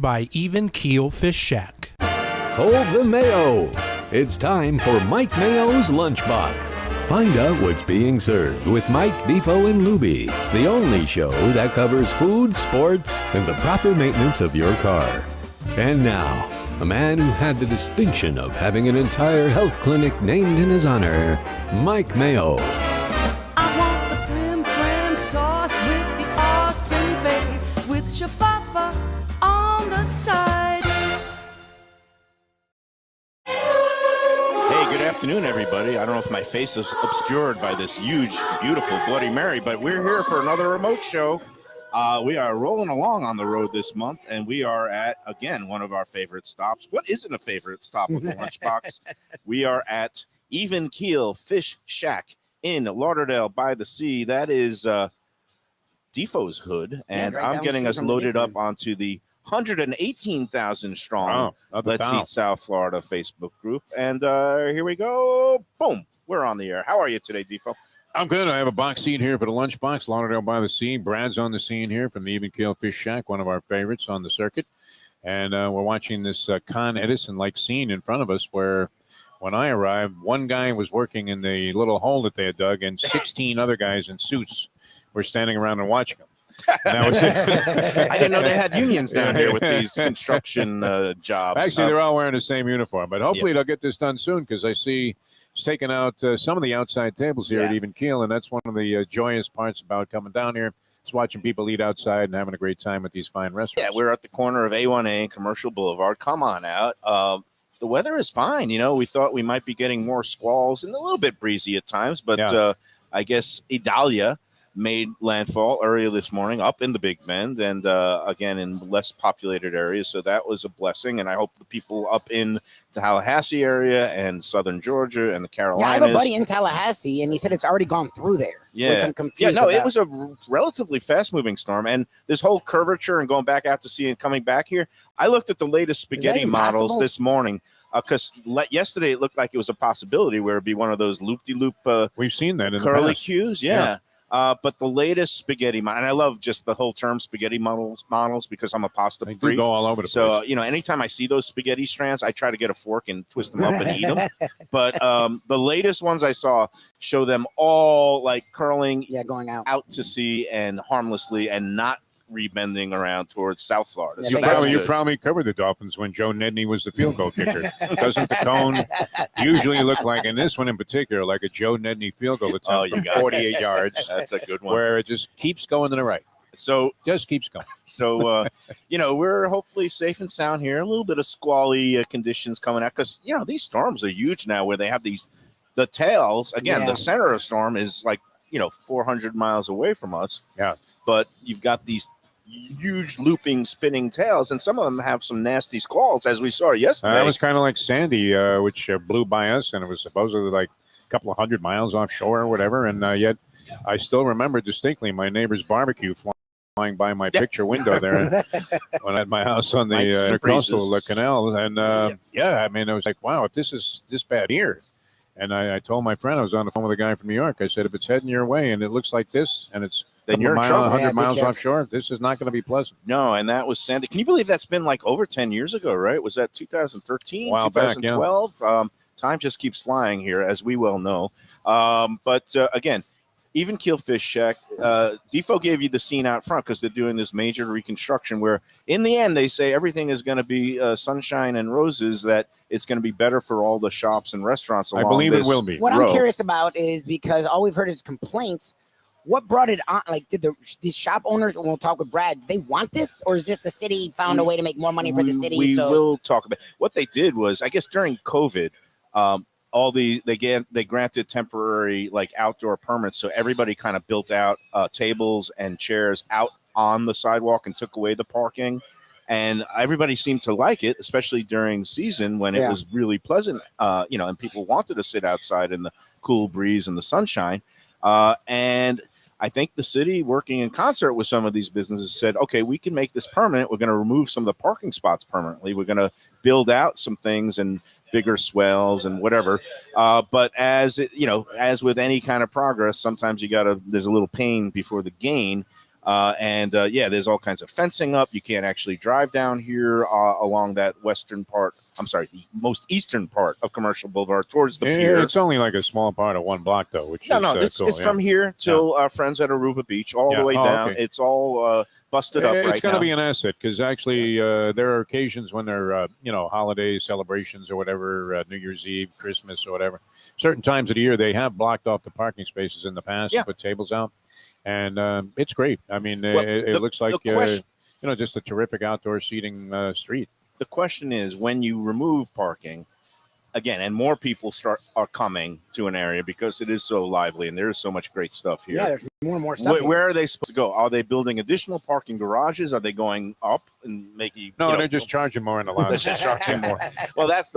by Even Keel Fish Shack. Hold the Mayo. It's time for Mike Mayo's Lunchbox. Find out what's being served with Mike, Defo and Lubie, the only show that covers food, sports, and the proper maintenance of your car. And now, a man who had the distinction of having an entire health clinic named in his honor, Mike Mayo. I want the frim sauce with the awesome fave, with shafafa on the side. Hey, good afternoon, everybody. I don't know if my face is obscured by this huge, beautiful Bloody Mary, but we're here for another remote show. We are rolling along on the road this month, and we are at, again, one of our favorite stops. What isn't a favorite stop with the Lunchbox? We are at Even Keel Fish Shack in Lauderdale by the Sea. That is Defo's hood, and right, I'm getting us loaded up onto the 118,000 strong Let's Eat South Florida Facebook group. And here we go. Boom. We're on the air. How are you today, Defo? I'm good. I have a box seat here for the Lunchbox, Lauderdale by the Sea. Brad's on the scene here from the Even Keel Fish Shack, one of our favorites on the circuit. And we're watching this Con Edison-like scene in front of us where when I arrived, one guy was working in the little hole that they had dug, and 16 other guys in suits were standing around and watching him. And that was it. I didn't know they had unions down here with these construction jobs. Actually, they're all wearing the same uniform, but hopefully they'll get this done soon because I see it's taking out some of the outside tables here at Even Keel, and that's one of the joyous parts about coming down here. It's watching people eat outside and having a great time at these fine restaurants. Yeah, we're at the corner of A1A and Commercial Boulevard. Come on out. The weather is fine. You know, we thought we might be getting more squalls and a little bit breezy at times, but I guess Idalia made landfall earlier this morning up in the Big Bend and, again, in less populated areas. So that was a blessing. And I hope the people up in the Tallahassee area and southern Georgia and the Carolinas. Yeah, I have a buddy in Tallahassee, and he said it's already gone through there. Yeah. Which I'm confused about. It was a relatively fast-moving storm. And this whole curvature and going back out to sea and coming back here, I looked at the latest spaghetti models this morning. Because yesterday it looked like it was a possibility where it'd be one of those loop-de-loop we've seen that in curly the past. cues. But the latest spaghetti, and I love just the whole term spaghetti models because I'm a pasta freak. They go all over the place. So, anytime I see those spaghetti strands, I try to get a fork and twist them up and eat them. But the latest ones I saw show them all like curling going out to sea and harmlessly and not rebending around towards South Florida. Yeah, so you probably covered the Dolphins when Joe Nedney was the field goal kicker. Doesn't the cone usually look like, in this one in particular, like a Joe Nedney field goal attempt from 48 yards? That's a good one. Where it just keeps going to the right. So just keeps going. So, we're hopefully safe and sound here. A little bit of squally conditions coming out because, these storms are huge now where they have the tails. Again, the center of the storm is like, 400 miles away from us. Yeah. But you've got these huge looping spinning tails, and some of them have some nasty squalls, as we saw yesterday. That was kind of like Sandy, which blew by us, and it was supposedly like a couple of 100 miles offshore or whatever, and yet I still remember distinctly my neighbor's barbecue flying by my picture window there when I had my house on the Intercoastal Canal, and I mean, I was like, wow, if this is this bad here. And I told my friend, I was on the phone with a guy from New York, I said, if it's heading your way and it looks like this and it's then you're in trouble. 100 miles offshore, this is not going to be pleasant. No, and that was Sandy. Can you believe that's been like over 10 years ago, right? Was that 2013, while 2012? Back, time just keeps flying here, as we well know. But again, Even Keel Fish Shack, Defo gave you the scene out front because they're doing this major reconstruction where in the end they say everything is going to be sunshine and roses, that it's going to be better for all the shops and restaurants along I believe this it will be. What I'm curious about is because all we've heard is complaints. What brought it on? Like, did these shop owners, when we'll talk with Brad, they want this? Or is this the city found a way to make more money for the city? We will talk about what they did was, I guess during COVID, they granted temporary like outdoor permits. So everybody kind of built out tables and chairs out on the sidewalk and took away the parking. And everybody seemed to like it, especially during season when it was really pleasant, and people wanted to sit outside in the cool breeze and the sunshine. And I think the city, working in concert with some of these businesses, said, okay, we can make this permanent. We're going to remove some of the parking spots permanently. We're going to build out some things and bigger swells and whatever. But as with any kind of progress, sometimes there's a little pain before the gain. Yeah, there's all kinds of fencing up. You can't actually drive down here along that western part. I'm sorry, the most eastern part of Commercial Boulevard towards the pier. It's only like a small part of one block, though, which No, is cool. it's from here till our friends at Aruba Beach, all the way down. Okay. It's all busted up right now. It's going to be an asset because actually there are occasions when there are, holidays, celebrations or whatever, New Year's Eve, Christmas or whatever. Certain times of the year, they have blocked off the parking spaces in the past and put tables out. And it's great. I mean, it looks like, just a terrific outdoor seating street. The question is, when you remove parking, again, and more people are coming to an area because it is so lively and there is so much great stuff here. Yeah, there's more and more stuff. Where are they supposed to go? Are they building additional parking garages? Are they going up and making? No, they're just charging more in the lobby. They're just charging more. Well, that's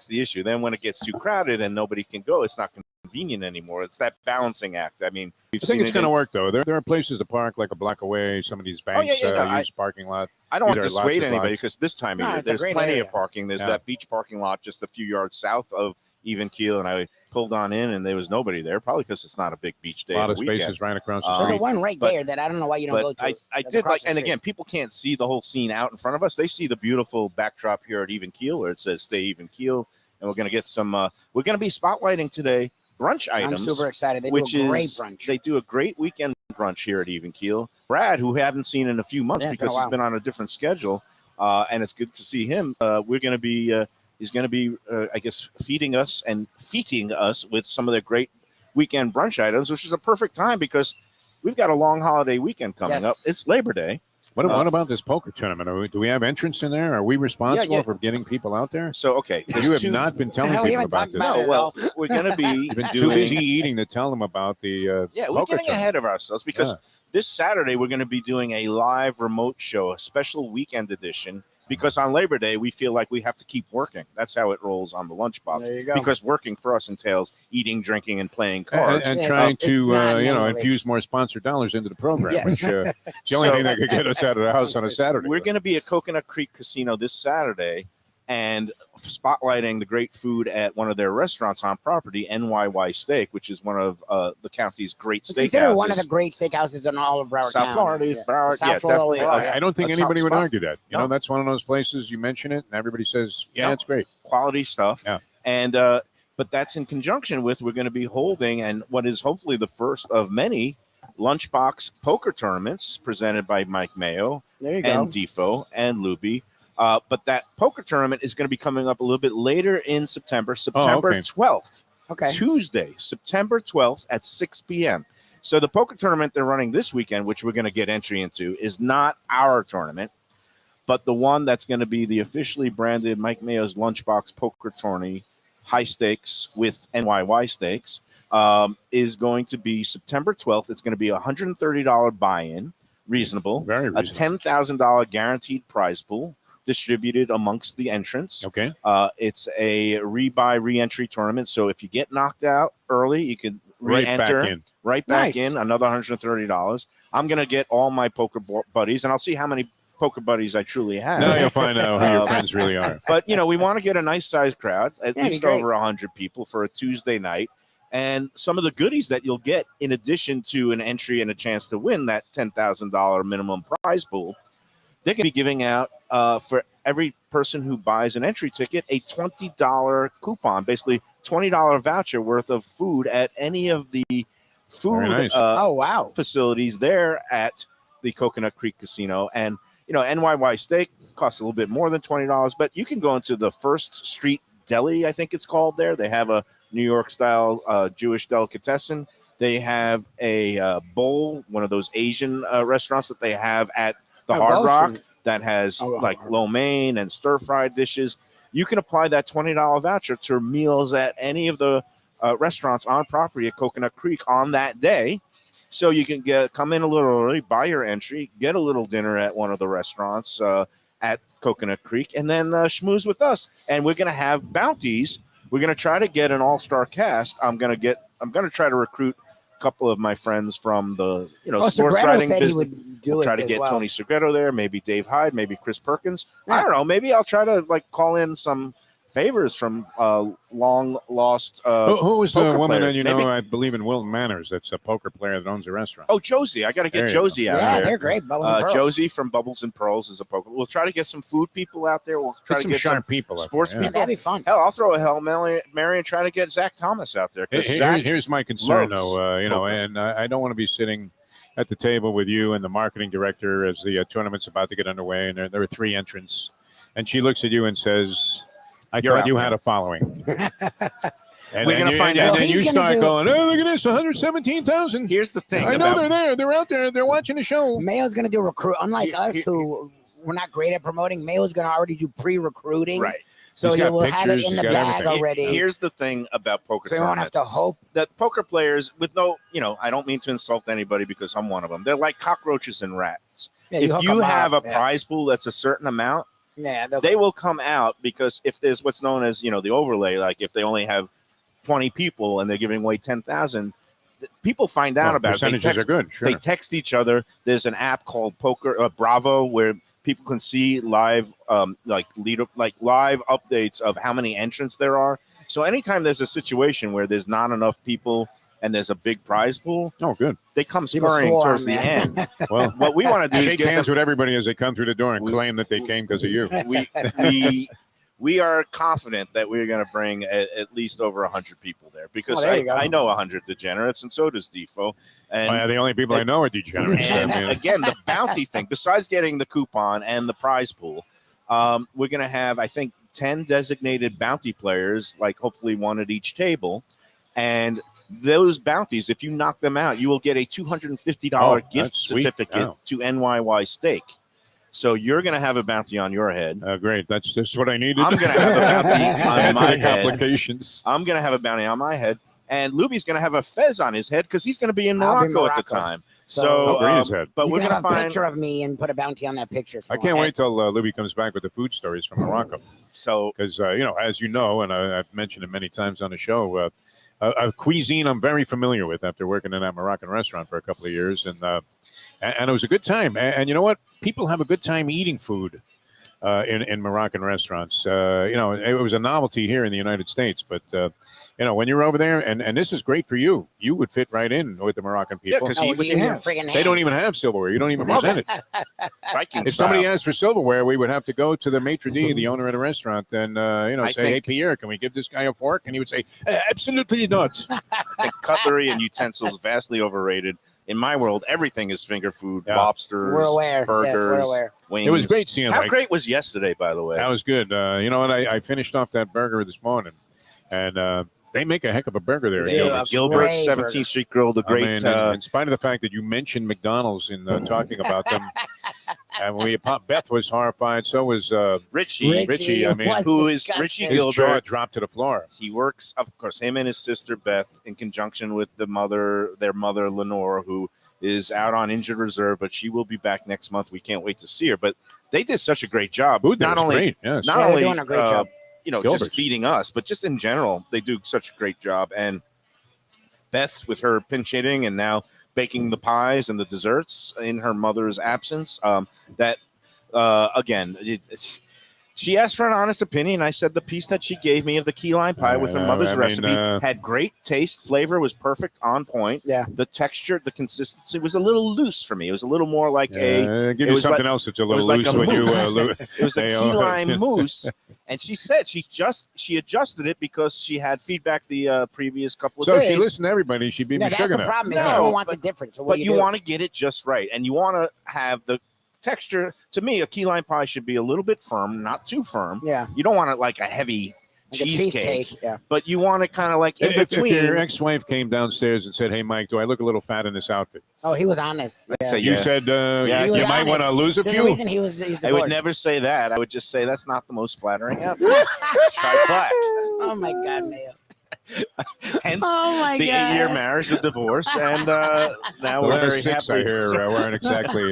the issue. Then when it gets too crowded and nobody can go, it's not convenient anymore. It's that balancing act. I mean, I think it's going to work though. There are places to park like a block away. Some of these banks use parking lot. I don't want to dissuade anybody because this time of year there's plenty of parking. There's Yeah. that beach parking lot just a few yards south of even Keel, and I pulled on in and there was nobody there, probably because it's not a big beach day. A lot of weekend. spaces right across the So the street. one right there that I don't know why you don't go But to. I that's did across like, the and street. again, people can't see the whole scene out in front of us. They see the beautiful backdrop here at Even Keel where it says "Stay Even Keel," and we're going to get some. We're going to be spotlighting today brunch items. I'm super excited. They which do a great is brunch. they do a great weekend brunch here at Even Keel. Brad, who we haven't seen in a few months Yeah, it's been a because he's while. been on a different schedule, and it's good to see him. We're going to be. He's going to be, I guess, feeding us with some of the great weekend brunch items, which is a perfect time because we've got a long holiday weekend coming up. It's Labor Day. What about this poker tournament? Do we have entrance in there? Are we responsible for getting people out there? So, okay. You have not been telling No, we people haven't about talked this. about it. No, well, we're going to be You've been too busy eating to tell them about the we're poker getting tournament. ahead of ourselves because this Saturday we're going to be doing a live remote show, a special weekend edition. Because on Labor Day, we feel like we have to keep working. That's how it rolls on the Lunchbox. There you go. Because working for us entails eating, drinking, and playing cards. And Yeah, trying it's to not mainly. infuse more sponsored dollars into the program, Yes. which the only thing that could get us out of the house on a Saturday. We're going to be at Coconut Creek Casino this Saturday and spotlighting the great food at one of their restaurants on property, NYY Steak, which is one of the county's great It's considered steakhouses. one of the great steakhouses in all of Broward South County. Florida, Yeah. Broward, South yeah, Florida, definitely. Florida. I don't think a anybody top would spot. argue that. You No. know, that's one of those places you mention it and everybody says, yeah, No. it's great. Quality stuff. Yeah. And but that's in conjunction with we're going to be holding and what is hopefully the first of many Lunchbox poker tournaments presented by Mike Mayo There you go. and Defo and Lubie. But that poker tournament is going to be coming up a little bit later in September, September okay. 12th, Okay. Tuesday, September 12th at 6 p.m. So the poker tournament they're running this weekend, which we're going to get entry into, is not our tournament, but the one that's going to be the officially branded Mike Mayo's Lunchbox Poker Tourney, high stakes with NYY stakes, is going to be September 12th. It's going to be a $130 buy-in, reasonable, Very a reasonable. $10,000 guaranteed prize pool distributed amongst the entrants. Okay. It's a re-entry tournament. So if you get knocked out early, you can Right re-enter. back in. Right back Nice. in, another $130. I'm going to get all my poker buddies, and I'll see how many poker buddies I truly have. Now you'll find out who your friends really are. But, we want to get a nice sized crowd, at Yeah, it'd least be great. over 100 people for a Tuesday night. And some of the goodies that you'll get in addition to an entry and a chance to win that $10,000 minimum prize pool, they're going to be giving out for every person who buys an entry ticket a $20 coupon, basically $20 voucher worth of food at any of the food Very nice. Oh, wow. facilities there at the Coconut Creek Casino. And, NYY Steak costs a little bit more than $20, but you can go into the First Street Deli, I think it's called there. They have a New York style Jewish delicatessen. They have a bowl, one of those Asian restaurants that they have at the Hard Rock that has like lo mein and stir fried dishes. You can apply that $20 voucher to meals at any of the restaurants on property at Coconut Creek on that day. So you can come in a little early, buy your entry, get a little dinner at one of the restaurants at Coconut Creek, and then schmooze with us. And we're going to have bounties. We're going to try to get an all-star cast. I'm going to try to recruit a couple of my friends from the sports Segreto writing said business. he would do We'll try it to as get well. Tony Segreto there, maybe Dave Hyde, maybe Chris Perkins. Yeah. I don't know. Maybe I'll try to call in some favors from long lost. Who was the poker woman players. that you Maybe- know? I believe in Wilton Manors. That's a poker player that owns a restaurant. Oh, Josie. I got to There get you Josie out Yeah, there. they're great. Bubbles and Pearls. Josie from Bubbles and Pearls is a poker. We'll try to get some food people out there. We'll try Get to some get sharp some people. up sports there, yeah. Yeah, that'd be fun. Hell, I'll throw a Hail Mary and try to get Zach Thomas out there. 'Cause Zach Here's my concern, loves though. poker. And I don't want to be sitting at the table with you and the marketing director as the tournament's about to get underway, and there are 3 entrants, and she looks at you and says, "I You're thought out you there." had a following." And We're then gonna find out. And Well, then you he's gonna start do- going, "Oh, look at this, 117,000." Here's the thing. I know about- they're there. They're out there. They're watching the show. Mayo's going to do recruit. Unlike Here- us, here- who we're not great at promoting, Mayo's going to already do pre-recruiting. Right. So He's he got will have it pictures, in he's the got bag everything. already. Here's the thing about poker So you won't have tournaments. to hope. That poker players, with no, I don't mean to insult anybody because I'm one of them. They're like cockroaches and rats. Yeah, If hook you 'em have up, a prize pool that's a certain amount, yeah, they will come out because if there's what's known as the overlay, like if they only have 20 people and they're giving away 10,000, people find out Well, about it. They percentages text, are good. Sure. they text each other. There's an app called Poker Bravo where people can see live live updates of how many entrants there are. So anytime there's a situation where there's not enough people and there's a big prize pool, Oh, good. they come People scurrying swarm, towards the man. end. Well, What we want to do is shake get hands them, with everybody as they come through the door and We- claim that they came because of you. we are confident that we're going to bring at least over 100 people there because Oh, there you go. I know 100 degenerates and so does Defo. And, Oh, yeah, the only people I know are degenerates. and I mean, again, the bounty thing, besides getting the coupon and the prize pool, we're going to have, I think, 10 designated bounty players, like hopefully one at each table. And those bounties, if you knock them out, you will get a $250 Oh, gift that's sweet. certificate Oh. to NYY Steak. So you're going to have a bounty on your head. great. That's just what I needed. I'm going to have a bounty on Add to my the head. complications. I'm going to have a bounty on my head. And Lubie's going to have a fez on his head because he's going to be in I'll be Morocco at the Morocco. time. So- So, How great is that? but You we're can going to have a find. picture of me and put a bounty on that picture. if I you can't want. wait till Lubie comes back with the food stories from Morocco. So Because, as you know, and I've mentioned it many times on the show, a cuisine I'm very familiar with after working in that Moroccan restaurant for a couple of years. And it was a good time. And you know what? People have a good time eating food in Moroccan restaurants. It was a novelty here in the United States. But, when you're over there, and this is great for you, you would fit right in with the Moroccan Yeah, people. 'cause Oh, eat with you your your hands. friggin' They don't hands. even have silverware. You don't even present it. Viking If somebody style. asked for silverware, we would have to go to the maitre d', the owner of the restaurant, and I say, "Hey, think- Pierre, can we give this guy a fork?" And he would say, "Absolutely not." I think cutlery and utensils vastly overrated. In my world, everything is finger food, Yeah. lobsters, We're aware. Yes, burgers, we're aware. wings. It was great seeing How Mike. great was yesterday, by the way? That was good. You know what? I finished off that burger this morning, and they make a heck of a burger there. at They do. Gilbert's. Gilbert, Great 17th burger. Street Grill, the I great. mean, in spite of the fact that you mentioned McDonald's in talking about them, and Beth was horrified. So was Richie. I mean, was who is disgusting. Richie his jaw Gilbert. dropped to the floor. He works, of course, him and his sister Beth, in conjunction with their mother Lenore, who is out on injured reserve, but she will be back next month. We can't wait to see her. But they did such a great job. Food there not was only great. Yes. not Yeah, they're only doing a great job. Gilbert's. just feeding us, but just in general, they do such a great job. And Beth, with her pinch hitting and now baking the pies and the desserts in her mother's absence, she asked for an honest opinion. I said the piece that she gave me of the key lime pie with her mother's I mean, recipe had great taste. Flavor was perfect, on point. Yeah. The texture, the consistency was a little loose for me. It was a little more like Give it you was something like- else that's a it was little like loose a when you. mousse. It was a They key are- lime mousse, and she said she adjusted it because she had feedback the previous couple of So if days. she listened to everybody, she'd be Yeah, that's sugar the now. problem. Is No, everyone wants but- it different. So what but do you do? want to get it just right, and you want to have the texture. To me, a key lime pie should be a little bit firm, not too firm. Yeah. You don't want it like a heavy Like a cheesecake, Yeah. but you want it kind of like in If between. your ex-wife came downstairs and said, "Hey, Mike, do I look a little fat in this outfit?" Oh, he was honest. I'd Yeah. say You Yeah. said He you was might want to honest. lose a There's a few. reason he's I would divorced. never say that. I would just say that's not the most flattering outfit. Try black. Oh my God, Mayo. Hence Oh my the God. 8-year marriage, the divorce, and now The we're last very 6 happy. I hear weren't exactly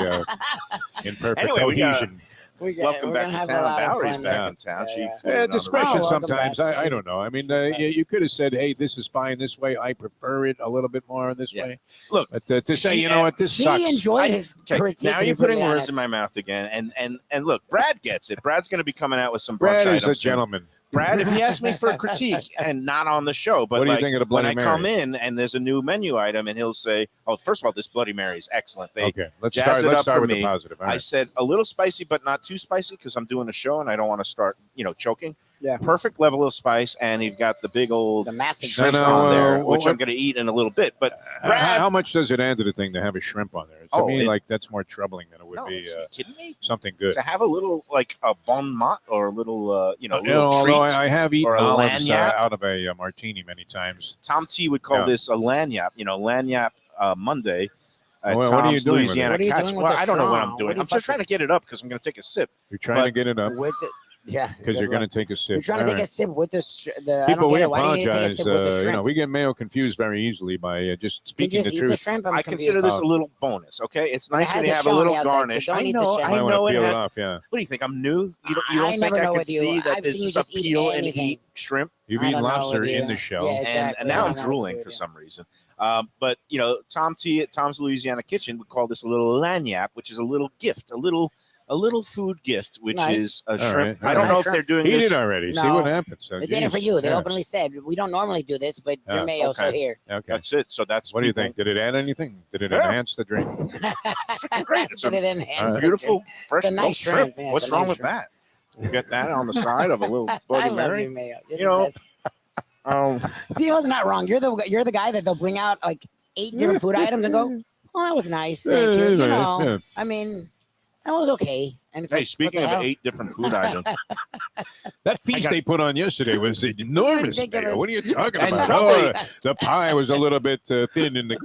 in perfect Anyway, we got- cohesion. Welcome we're back gonna to have a town. lot of Valerie's fun. back in town. Yeah, She yeah. flew in on the Discretion Oh, welcome sometimes. back. I don't know. I mean, you could have said, "Hey, this is fine this way. I prefer it a little bit more this Yeah. way." Look, But to say, she- you know what, this He sucks. enjoyed his Okay, critique. now to be you're putting brutally words honest. in my mouth again. And look, Brad gets it. Brad's going to be coming out with some brunch Brad is a items soon. gentleman. Brad, if he asks me for a critique and not on the show, but What do you like, think of the when Bloody I come Mary? in and there's a new menu item and he'll say, "Oh, first of all, this Bloody Mary is excellent." They Okay, let's jazz start. it Let's up start for with me. the positive. All I right. said a little spicy, but not too spicy because I'm doing a show and I don't want to start, choking. Yeah. Perfect level of spice, and you've got the big old The massive shrimp No, on there, well, which what- I'm going to eat in a little bit. But How, Brad, how much does it add to the thing to have a shrimp on there? To Oh, me, it- like that's more troubling than it would no, be are you kidding me? something good. To have a little like a bon mot or a little, little Although treat. I have eaten or a olives lanyap. out of a martini many times. Tom T would call Yeah. this a lanyap, lanyap Monday. At What are you Tom's doing with Louisiana it? What are you Catch. doing with Well, the I don't know what straw? I'm doing. What are you I'm just trying to get it up because I'm going to take a sip. You're trying But- to get it up With it. Yeah. because you're going to take a sip. You're trying to All take a right. sip with the. I People, don't we get it. Why do you need to take a apologize. sip with the shrimp? We get Mayo confused very easily by just You speaking just the eat the truth. shrimp. I'm I confused. consider this Oh. a little bonus. Okay, it's nice has when you the have a shell on little the outside, so garnish. don't I eat the know, shell. I I want know to it peel has. it off. Yeah, What do you think? I'm new. You don't I think never I know could with you. see that I've this seen you is just a eat peel and anything. eat shrimp? you've I eaten don't know lobster with in you. the shell. Yeah. Exactly. And now I I'm don't know what's drooling with for you. some reason. But Tom T at Tom's Louisiana Kitchen would call this a little lanyap, which is a little gift, a little food gift, which Nice. is a All shrimp. right. I don't Nice know if shrimp. they're doing Eat this. it already. See No. what happens. So, They did it for geez. you. They Yeah. openly said we don't normally do this, but Yeah. you're Mayo, so Okay. here. Okay. That's it. So that's What do you people- think? Did it add anything? Did it Yeah. enhance the drink? Great. It's Did it a enhance the beautiful, fresh It's a nice grilled shrimp. shrimp. Yeah, What's it's a wrong nice with shrimp. that? You get that on the side of a little I Bloody love Mary. you, Mayo. You're You the know, best. Um, Theo's not wrong. You're the guy that they'll bring out like 8 different food items and go, "Oh, that was nice, thank you." You know, Yeah. I mean, that was okay. And it's hey, like, speaking what of the hell? 8 different food items, That feast got- they put on yesterday was enormous. Ridiculous. Mayo. What are you talking And about? probably- Oh, the pie was a little bit thin in the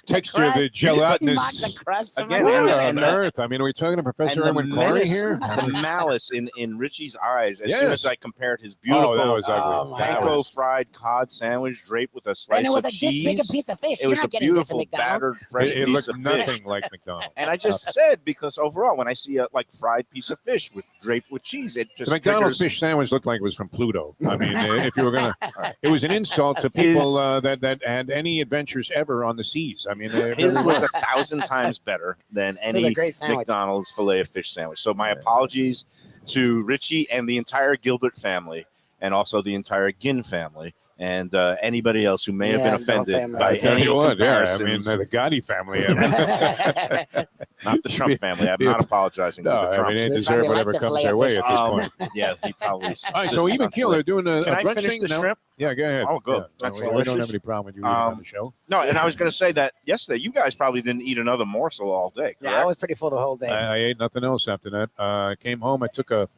texture of the crust. You mock gelatinous. the crust. Again, What and the- on and the- earth? I mean, are we talking to Professor and the Erwin Corey menace, here? the malice in Richie's eyes as soon Yes. as I compared his Oh, beautiful that was ugly. Oh, my That panko was- fried cod sandwich draped with a slice and it was of like this big a cheese. piece of fish. It You're was a not getting this at beautiful McDonald's. battered fresh It piece looked of nothing fish. like McDonald's. And I just said because overall, when I see a like fried piece of fish with draped with cheese, it just The McDonald's triggers- fish sandwich looked like it was from Pluto. I mean, if you were gonna, it was an insult to people that had any adventures ever on the seas. I mean, it His really was was. 1,000 times better than It was any a great sandwich. McDonald's filet of fish sandwich. So my apologies to Richie and the entire Gilbert family, and also the entire Ginn family, and anybody else who may have Yeah, been the whole offended family. by I tell any you what, yeah, I mean, comparisons. the Gotti family. I mean, Not the Trump family. I'm Yeah. not apologizing no, to the I mean, Trumps. they They deserve probably whatever like the comes filet their of way fish. at this point. Yeah, he probably. All right, so even Keel, they're doing a Can I brunch finish thing? the No? shrimp? Yeah, go ahead. Oh, good. Yeah, That's we don't have delicious. any problem with you eating on the show. No, and I was going to say that yesterday you guys probably didn't eat another morsel all day. Yeah, I Correct? was pretty full the whole day. I ate nothing else after that. I came home. I took a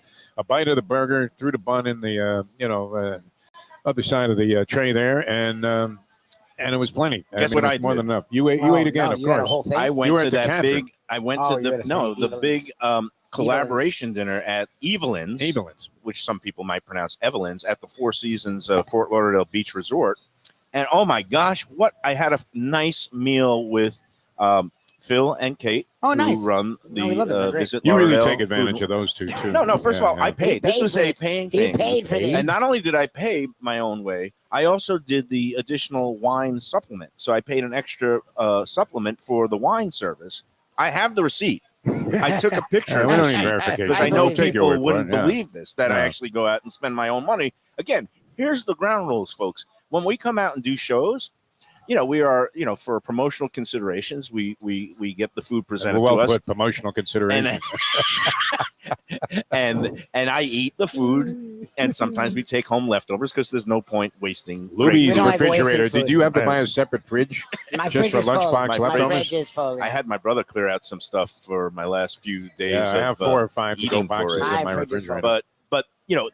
bite of the burger, threw the bun in the other side of the tray there, and it was plenty. Guess it what was I more did? than enough. You ate. Oh, You ate again, no, of you had a course. whole thing. I went You were to at the that Catherine. big. I went Oh, to you were the at the big Evelyn's. collaboration dinner at Evelyn's, Evelyn's. which some people might pronounce Evelyn's, at the Four Seasons Fort Lauderdale Beach Resort. And oh my gosh, what I had a nice meal with Phil and Kate, Oh, who nice. run the No, we love them. They're great. Visit You really Lauderdale take advantage food- of those two too. No, first Yeah, of all, I yeah. paid. This paid was for a this. paying He thing. paid for this. And not only did I pay my own way, I also did the additional wine supplement. So I paid an extra supplement for the wine service. I have the receipt. I took a picture All right, we of the don't need receipt verification. because I I know believe you. Take your people word for wouldn't it, yeah. believe this, that I Yeah. actually go out and spend my own money. Again, here's the ground rules, folks. When we come out and do shows, we are, for promotional considerations, we get the food presented well to us. put, promotional consideration. And I eat the food, and sometimes we take home leftovers because there's no point wasting. great Luby's We don't like refrigerator. wasting Did food. you have to I- buy a separate fridge? My Just fridge for is full. lunchbox My leftovers? fridge is full. I had my brother clear out some stuff for my last few days. Yeah, I have of, 4 or 5 to go eating for boxes it. in My my fridge is full. refrigerator. but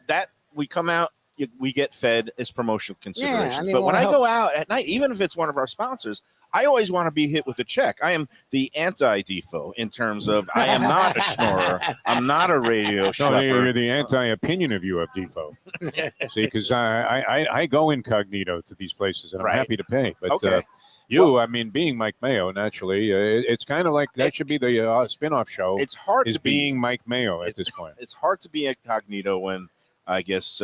that we come out, we get fed as promotional consideration. mean, but when what I go helps? out at night, even if it's one of our sponsors, I always want to be hit with a check. I am the anti-Defo in terms of I am not a schnorrer. I'm not a radio No, schlepper. you're the anti-opinion of you of Defo. See, because I go incognito to these places, and I'm Right. happy to pay. But Okay. I mean, being Mike Mayo, naturally, it's kind of like that should be the spin-off show. It's hard is to be. being Mike Mayo at this point. It's hard to be incognito when, I guess,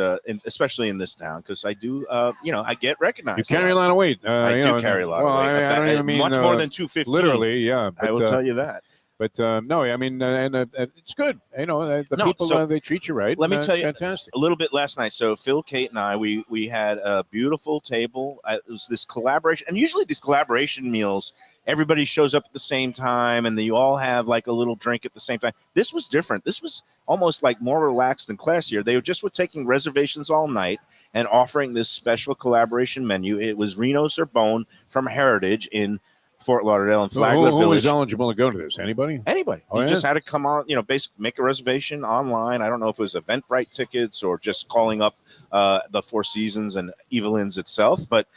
especially in this town, because I do, I get recognized. You carry a lot of weight. I do carry a lot well, of weight. I don't even mean much more than 215. literally. Yeah, I will but, tell you that. But no, I mean, it's good. You know, the No, people so they treat you right. let me tell it's you fantastic. a little bit last night. So Phil, Kate, and I, we had a beautiful table. It was this collaboration, and usually these collaboration meals, everybody shows up at the same time, and you all have like a little drink at the same time. This was different. This was almost like more relaxed and classier. They were taking reservations all night and offering this special collaboration menu. It was Reno Sorbonne from Heritage in Fort Lauderdale and Flagler Who Village. is eligible to go to this? Anybody? Anybody. Oh, You yeah? just had to come on, basically make a reservation online. I don't know if it was Eventbrite tickets or just calling up the Four Seasons and Evelyn's itself. But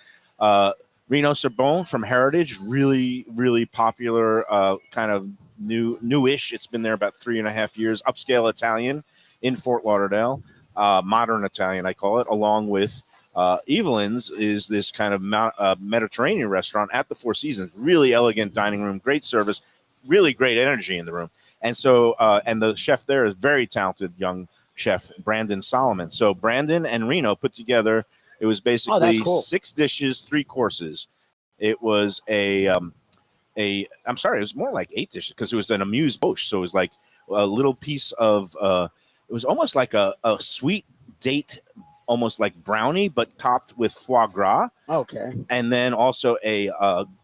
Reno Sorbonne from Heritage, really, really popular, kind of newish. It's been there about 3.5 years. Upscale Italian in Fort Lauderdale, modern Italian, I call it, along with Evelyn's is this kind of Mediterranean restaurant at the Four Seasons. Really elegant dining room, great service, really great energy in the room. And so, and the chef there is very talented young chef, Brandon Solomon. So Brandon and Reno put together, it was basically cool. 6 dishes, 3 courses. It was I'm sorry, it was more like 8 dishes because it was an amuse-bouche. So it was like a little piece of, it was almost like a sweet date, almost like brownie, but topped with foie gras. Okay. And then also a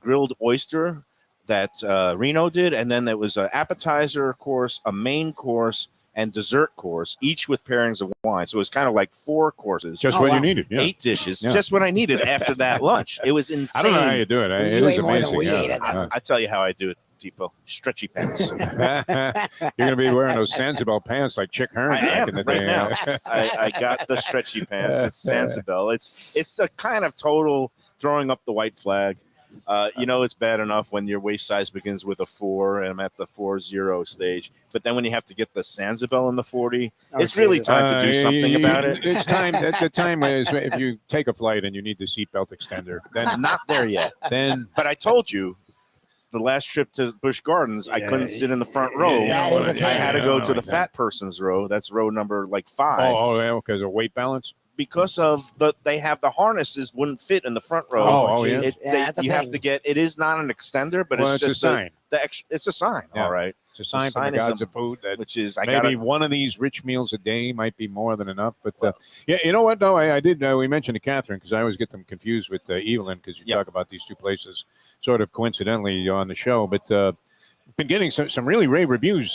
grilled oyster that Reno did. And then there was an appetizer course, a main course, and dessert course, each with pairings of wine. So it was kind of like 4 courses. Just what you needed. Yeah. 8 dishes, Yeah. just what I needed after that lunch. It was insane. I don't know how you do it. It You is ate more than amazing. we ate Yeah. at that. I tell you how I do it, Defo. Stretchy pants. You're going to be wearing those Sanibel pants like Chick Hearn I back am in the right day. now. I got the stretchy pants. It's Sanibel. It's a kind of total throwing up the white flag. It's bad enough when your waist size begins with a 4 and I'm at the 4-0 stage. But then when you have to get the Sanibel in the 40, it's really Jesus. time to do something about it. It's time. The time is if you take a flight and you need the seatbelt extender. Then I'm not there yet. then But I told you, the last trip to Busch Gardens, I couldn't sit in the front row. That is a I thing. had to go to the that. fat person's row. That's row number like 5. yeah, because of weight balance. Because of they have the harnesses wouldn't fit in the front row. Oh, yeah. geez. That's a You have thing. to get. It is not an extender, but Well, it's it's just a sign. it's a sign. Yeah. All right, It's a sign from sign the is gods a- of food that which is I maybe got one of these rich meals a day might be more than enough. But yeah, you know what? Though I did. We mentioned to Catherine because I always get them confused with Evelyn because you Yep. talk about these two places sort of coincidentally on the show. But been getting some really rave reviews.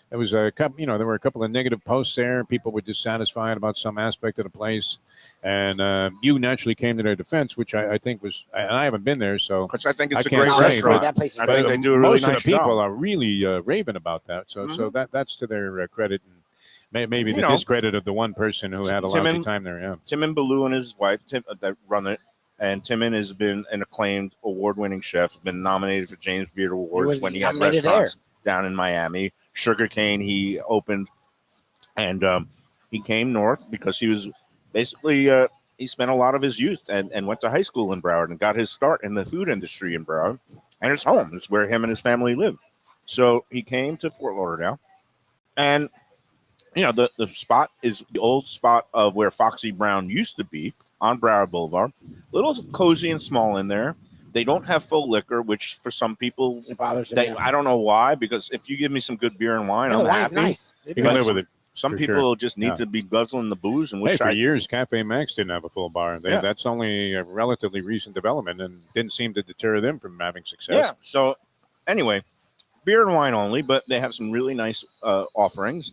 There was a couple. There were a couple of negative posts there. People were dissatisfied about some aspect of the place, and you naturally came to their defense, which I think was. And I haven't been there, so which I think it's I a can't great say, restaurant. That place is I great. think they do a really most nice of the people job. are really raving about that. So that's to their credit, and maybe the discredit of the one person who had a Tim lousy and- time there. Yeah. Timon Baloo and his wife Tim that run it, and Timon has been an acclaimed award-winning chef. Been nominated for James Beard Awards was when he had nominated restaurants down in Miami. Sugarcane he opened, and he came north because he was basically he spent a lot of his youth and went to high school in Broward and got his start in the food industry in Broward, and his home is where him and his family live. So he came to Fort Lauderdale, and the spot is the old spot of where Foxy Brown used to be on Broward Boulevard. Little cozy and small in there. They don't have full liquor, which for some people, It bothers me. I don't know why, because if you give me some good beer and wine, Yeah, I'm the wine's happy. nice. You can live with it. Some For people sure. just need Yeah. to be guzzling the booze, and Hey, which for years, Cafe Max didn't have a full bar. Yeah. That's only a relatively recent development and didn't seem to deter them from having success. yeah. So anyway, beer and wine only, but they have some really nice offerings,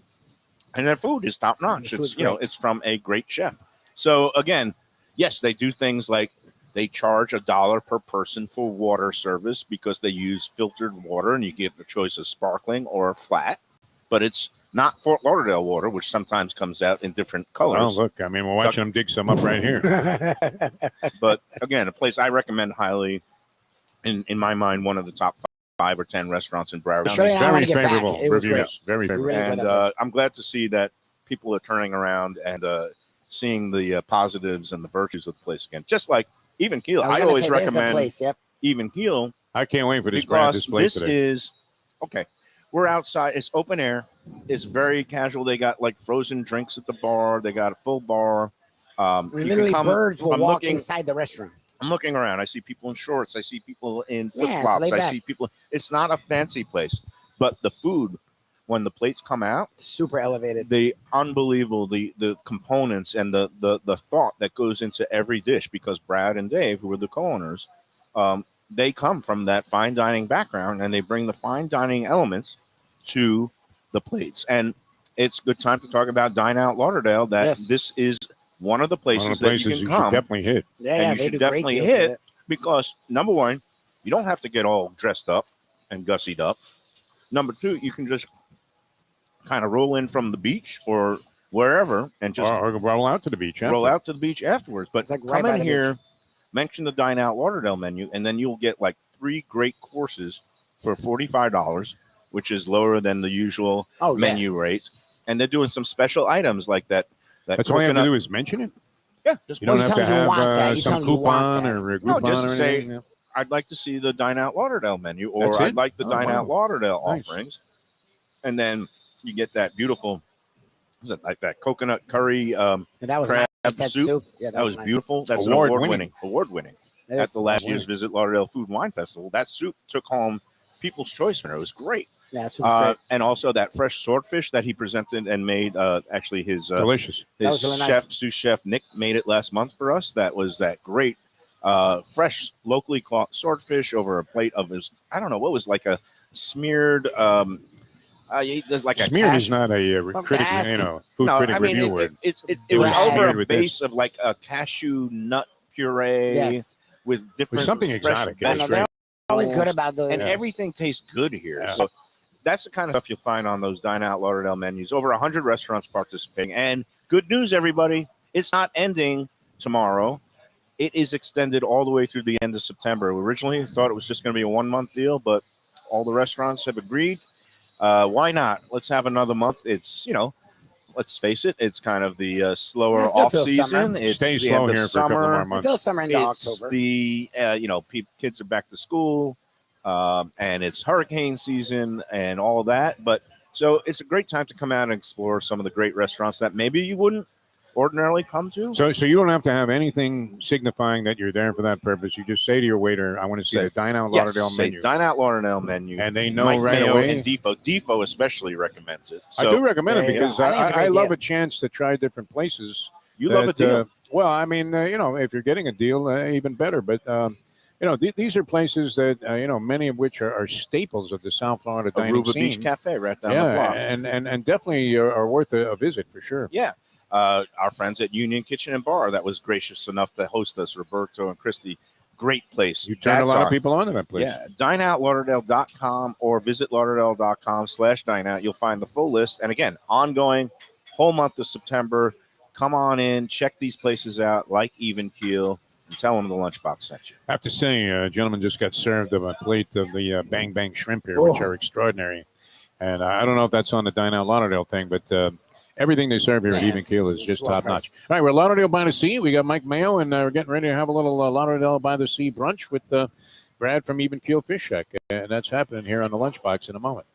and their food is top notch. The It's food's great. it's from a great chef. So again, yes, they do things like they charge $1 per person for water service because they use filtered water, and you get the choice of sparkling or flat, but it's not Fort Lauderdale water, which sometimes comes out in different Oh, colors. look, I mean, we're watching them dig some up right here. But again, a place I recommend highly. In my mind, one of the top 5 or 10 restaurants in Broward Sure, County. yeah. I wanna Very get back. favorable It was reviews. Very favorable. Really And enjoyed that place. I'm glad to see that people are turning around and seeing the positives and the virtues of the place again. Just like Even Keel. was I gonna always say, this is a recommend place, yep. Even Keel I can't wait for this brand because display this today. is okay. We're outside. It's open air. It's very casual. They got like frozen drinks at the bar. They got a full bar. You can Literally, come- birds will I'm walk looking- inside the restaurant. I'm looking around. I see people in shorts. I see people in flip Yeah, it's flops. laid I back. see people. It's not a fancy place, but the food, when the plates come out, Super elevated. the unbelievable, the components and the thought that goes into every dish. Because Brad and Dave, who are the co-owners, they come from that fine dining background, and they bring the fine dining elements to the plates. And it's a good time to talk about Dine Out Lauderdale. That Yes. this is one of the One places of the that places you can you come, should definitely hit. Yeah, and yeah, you they should do great definitely deals with hit it. because number one, you don't have to get all dressed up and gussied up. Number two, you can just kind of roll in from the beach or wherever and just Or roll out to the beach. roll after. out to the beach afterwards. But It's like right come by in the here, mention the Dine Out Lauderdale menu, and then you'll get like 3 great courses for $45, which is lower than the usual Oh, yeah. menu rate. And they're doing some special items like that. That's all you have to coconut- do is mention it. Yeah, just You don't you have tell to them you have want that. You tell some them you want coupon that. or a No, Groupon just or say, anything. I'd like to see the Dine Out Lauderdale menu, or That's I'd it? like the Oh, Dine wow. Out Lauderdale Nice. offerings. And then you get that beautiful, is it like that coconut curry Yeah, that was crab nice. That soup? soup. Yeah, That was nice. beautiful. That's Award-winning. award winning. That At is the last year's award-winning. Visit Lauderdale Food and Wine Festival, that soup took home People's Choice winner. It was great. Yeah, soup's great. And also that fresh swordfish that he presented and made. Actually, his Delicious. That his was really chef, nice. sous chef Nick, made it last month for us. That was that great, fresh, locally caught swordfish over a plate of his. I don't know what was like a smeared. There's like a Smeared cash. is not a critic, ask. food No, critic I mean review word. it It was was over smeared a with base of like a cashew nut puree Yes. with different With something fresh exotic. I know, That's they're right. always good about those. and Yeah. everything tastes good here. Yeah. So that's the kind of stuff you'll find on those Dine Out Lauderdale menus. Over 100 restaurants participating. And good news, everybody, it's not ending tomorrow. It is extended all the way through the end of September. We originally thought it was just going to be a 1-month deal, but all the restaurants have agreed. Why not? Let's have another month. It's, let's face it, it's kind of the slower It still off feels season. summer. It's Stay the slow end of here for a couple summer. more It months. feels summer into It's October. the kids are back to school, and it's hurricane season and all of that. But so it's a great time to come out and explore some of the great restaurants that maybe you wouldn't ordinarily come to. So you don't have to have anything signifying that you're there for that purpose. You just say to your waiter, "I want to see Say- the Dine Out Yes, Lauderdale say menu," Dine Out Lauderdale menu. and they know Mike right Mayo away. and Defo especially recommends it. I So do recommend it there you because go. I think it's a I great love deal. a chance to try different places. you love a that, deal. well, I mean, if you're getting a deal, even better. But these are places that many of which are staples of the South Florida dining Aruba scene. Beach Cafe right down the Yeah, block. and definitely are worth a visit for sure. Yeah. Our friends at Union Kitchen and Bar that was gracious enough to host us, Roberto and Christy. Great place. You turned That's a lot our- of people on to that place. Yeah, dineoutlauderdale.com or visit lauderdale.com/dineout. You'll find the full list. And again, ongoing whole month of September. Come on in, check these places out, like Even Keel, and tell them the Lunchbox sent you. I have to say, a gentleman just got served of a plate of the Bang Bang shrimp here, which Oh. are extraordinary. And I don't know if that's on the Dine Out Lauderdale thing, but everything they serve here at Yeah, Even Keel is just it's top notch. All right, we're Lauderdale by the Sea. We got Mike Mayo, and we're getting ready to have a little Lauderdale by the Sea brunch with Brad from Even Keel Fish Shack. And that's happening here on the Lunchbox in a moment.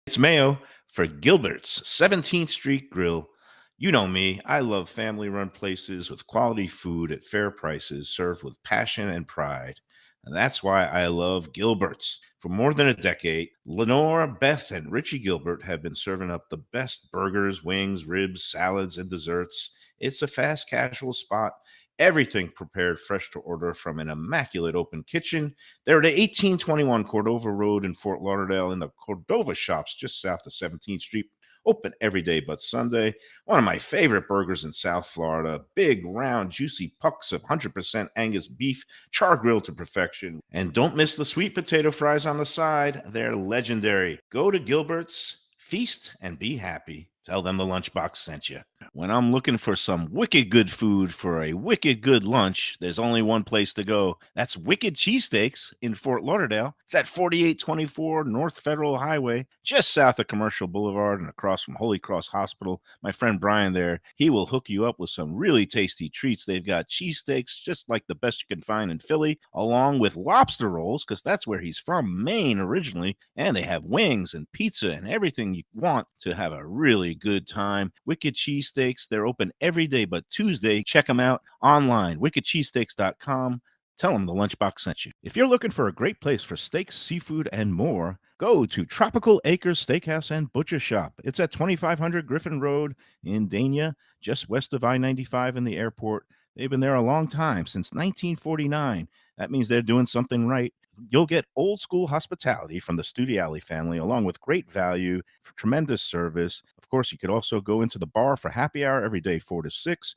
It's Mayo for Gilbert's 17th Street Grill. You know me, I love family-run places with quality food at fair prices served with passion and pride. And that's why I love Gilbert's. For more than a decade, Lenore, Beth, and Richie Gilbert have been serving up the best burgers, wings, ribs, salads, and desserts. It's a fast casual spot. Everything prepared fresh to order from an immaculate open kitchen. They're at 1821 Cordova Road in Fort Lauderdale in the Cordova Shops just south of 17th Street. Open every day but Sunday. One of my favorite burgers in South Florida. Big, round, juicy pucks of 100% Angus beef, char grilled to perfection. And don't miss the sweet potato fries on the side. They're legendary. Go to Gilbert's, feast, and be happy. Tell them the Lunchbox sent you. When I'm looking for some wicked good food for a wicked good lunch, there's only one place to go. That's Wicked Cheesesteaks in Fort Lauderdale. It's at 4824 North Federal Highway, just south of Commercial Boulevard and across from Holy Cross Hospital. My friend Brian there, he will hook you up with some really tasty treats. They've got cheesesteaks just like the best you can find in Philly, along with lobster rolls, because that's where he's from, Maine originally. And they have wings and pizza and everything you want to have a really good time. Wicked Cheesesteaks, they're open every day but Tuesday. Check them out online, wickedcheesesteaks.com. Tell them the Lunchbox sent you. If you're looking for a great place for steaks, seafood, and more, go to Tropical Acres Steakhouse and Butcher Shop. It's at 2500 Griffin Road in Dania, just west of I-95 and the airport. They've been there a long time, since 1949. That means they're doing something right. You'll get old school hospitality from the Studiali family, along with great value, tremendous service. Of course, you could also go into the bar for happy hour every day, 4 to 6.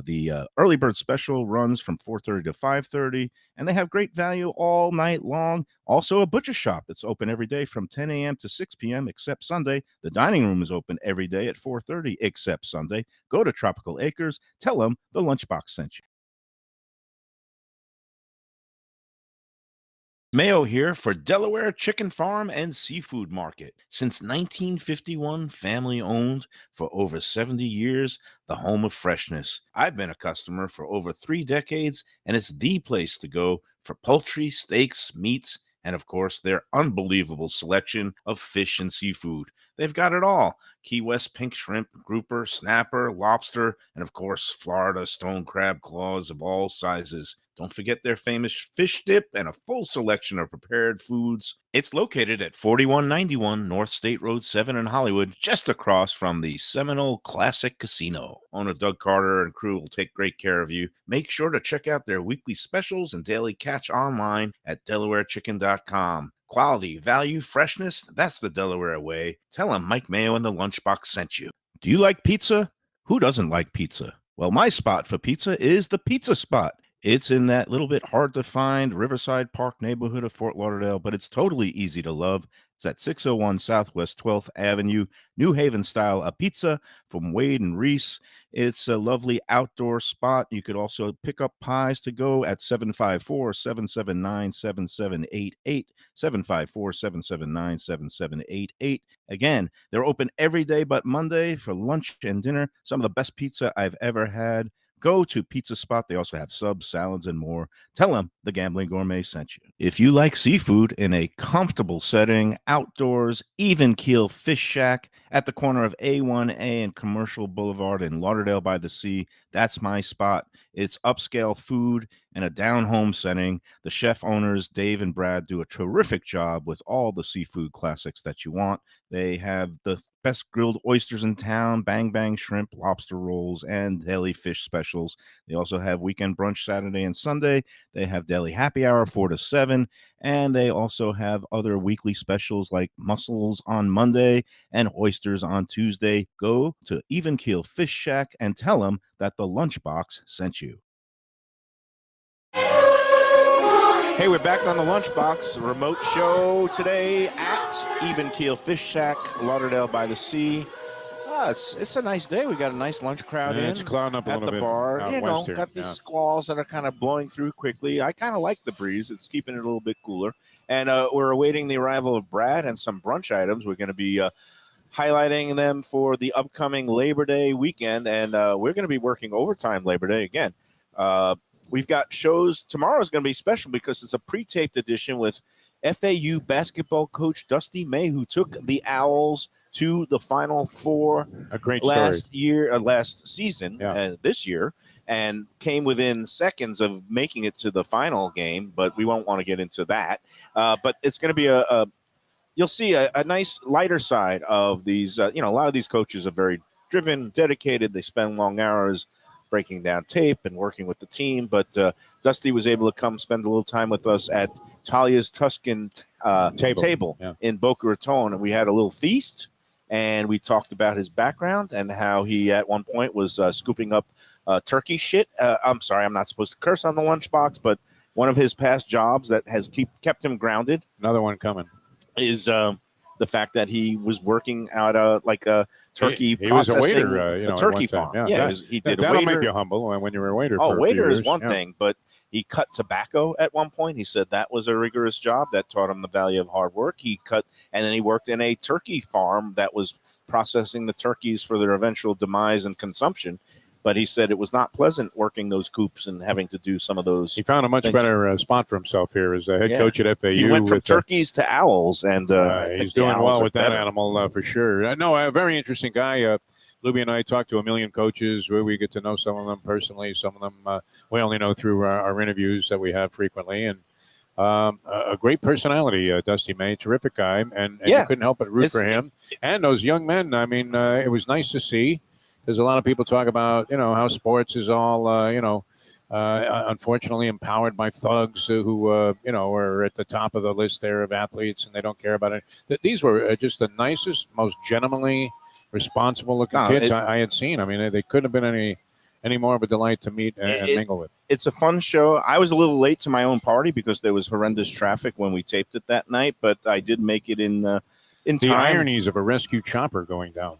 The early bird special runs from 4:30 to 5:30, and they have great value all night long. Also, a butcher shop that's open every day from 10 a.m. to 6 p.m. except Sunday. The dining room is open every day at 4:30 except Sunday. Go to Tropical Acres. Tell them the Lunchbox sent you. Mayo here for Delaware Chicken Farm and Seafood Market. Since 1951, family owned for over 70 years, the home of freshness. I've been a customer for over 3 decades, and it's the place to go for poultry, steaks, meats, and of course, their unbelievable selection of fish and seafood. They've got it all: Key West pink shrimp, grouper, snapper, lobster, and of course, Florida stone crab claws of all sizes. Don't forget their famous fish dip and a full selection of prepared foods. It's located at 4191 North State Road 7 in Hollywood, just across from the Seminole Classic Casino. Owner Doug Carter and crew will take great care of you. Make sure to check out their weekly specials and daily catch online at DelawareChicken.com. Quality, value, freshness, that's the Delaware way. Tell them Mike Mayo and the Lunchbox sent you. Do you like pizza? Who doesn't like pizza? Well, my spot for pizza is the Pizza Spot. It's in that little bit hard to find Riverside Park neighborhood of Fort Lauderdale, but it's totally easy to love. It's at 601 Southwest 12th Avenue, New Haven style, a pizza from Wade and Reese. It's a lovely outdoor spot. You could also pick up pies to go at 754-779-7788, 754-779-7788. Again, they're open every day but Monday for lunch and dinner. Some of the best pizza I've ever had. Go to Pizza Spot. They also have subs, salads, and more. Tell them the Gambling Gourmet sent you. If you like seafood in a comfortable setting, outdoors, Even Keel Fish Shack at the corner of A1A and Commercial Boulevard in Lauderdale by the Sea, that's my spot. It's upscale food in a down-home setting. The chef owners, Dave and Brad, do a terrific job with all the seafood classics that you want. They have the best grilled oysters in town, bang bang shrimp, lobster rolls, and deli fish specials. They also have weekend brunch Saturday and Sunday. They have deli happy hour 4 to 7, and they also have other weekly specials like mussels on Monday and oysters on Tuesday. Go to Even Keel Fish Shack and tell them that the Lunchbox sent you. Hey, we're back on the Lunchbox remote show today at Even Keel Fish Shack, Lauderdale by the Sea. It's a nice day. We got a nice lunch crowd in. It's clouding up a at little the bit bar. out You west know, here. got these squalls that are kind of blowing through quickly. I kind of like the breeze. It's keeping it a little bit cooler. And we're awaiting the arrival of Brad and some brunch items. We're going to be highlighting them for the upcoming Labor Day weekend, and we're going to be working overtime Labor Day again. We've got shows. Tomorrow's going to be special because it's a pre-taped edition with FAU basketball coach Dusty May, who took the Owls to the Final Four A great last story. season, Yeah. this year, and came within seconds of making it to the final game. But we won't want to get into that. But it's going to be you'll see a nice lighter side of these. A lot of these coaches are very driven, dedicated. They spend long hours breaking down tape and working with the team. But Dusty was able to come spend a little time with us at Talia's Tuscan table in Boca Raton, and we had a little feast, and we talked about his background and how he at one point was scooping up turkey shit. I'm sorry, I'm not supposed to curse on the Lunchbox, but one of his past jobs that has kept him grounded. Another one coming. Is the fact that he was working out a turkey He was a processing waiter, a turkey farm. He did a that'll waiter. make you humble when you were a waiter. Oh, for a few waiter is years. one thing, but he cut tobacco at one point. He said that was a rigorous job that taught him the value of hard work. And then he worked in a turkey farm that was processing the turkeys for their eventual demise and consumption. but he said it was not pleasant working those coops and having to do some of those. He found a much things. better spot for himself here as a head Yeah. coach at FAU. He went from with, turkeys to owls, and he's doing well with that animal for sure. No, a very interesting guy. Lubie and I talk to a million coaches where we get to know some of them personally. Some of them we only know through our interviews that we have frequently. And a great personality, Dusty May, terrific guy. And you couldn't help but root for him. And those young men, I mean, it was nice to see. There's a lot of people talk about, how sports is all, unfortunately empowered by thugs who, are at the top of the list there of athletes and they don't care about it. These were just the nicest, most gentlemanly, responsible-looking kids I had seen. I mean, they couldn't have been any more of a delight to meet and mingle with. It's a fun show. I was a little late to my own party because there was horrendous traffic when we taped it that night, but I did make it in time. The ironies of a rescue chopper going down.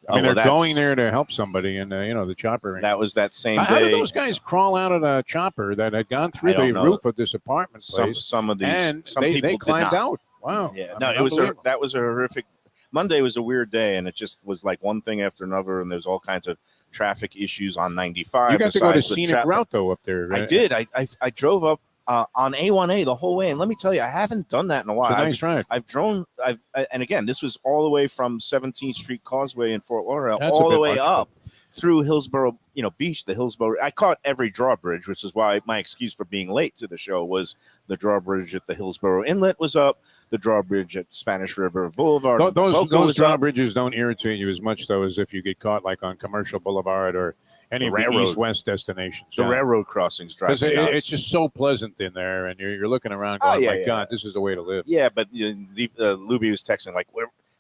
I mean, they're going there to help somebody, and the chopper. That was that same day. How did those guys crawl out of the chopper that had gone through the roof of this apartment place? Some of these, and some they people climbed did not. out. Wow. Yeah. That was a horrific. Monday was a weird day, and it just was like one thing after another, and there's all kinds of traffic issues on 95. You got to go to scenic route though up there. I did. I drove up on A1A the whole way, and let me tell you, I haven't done that in a while. It's a nice ride. I've drone. And again, this was all the way from 17th Street Causeway in Fort Lauderdale, That's all a the bit way much, up through Hillsborough, Beach, the Hillsborough. I caught every drawbridge, which is why my excuse for being late to the show was the drawbridge at the Hillsborough Inlet was up. The drawbridge at Spanish River Boulevard. Those drawbridges don't irritate you as much, though, as if you get caught like on Commercial Boulevard or any of the east-west destinations. The railroad crossings drive me nuts. It's just so pleasant in there, and you're looking around going, my God, this is the way to live. Yeah, but Lubie was texting like,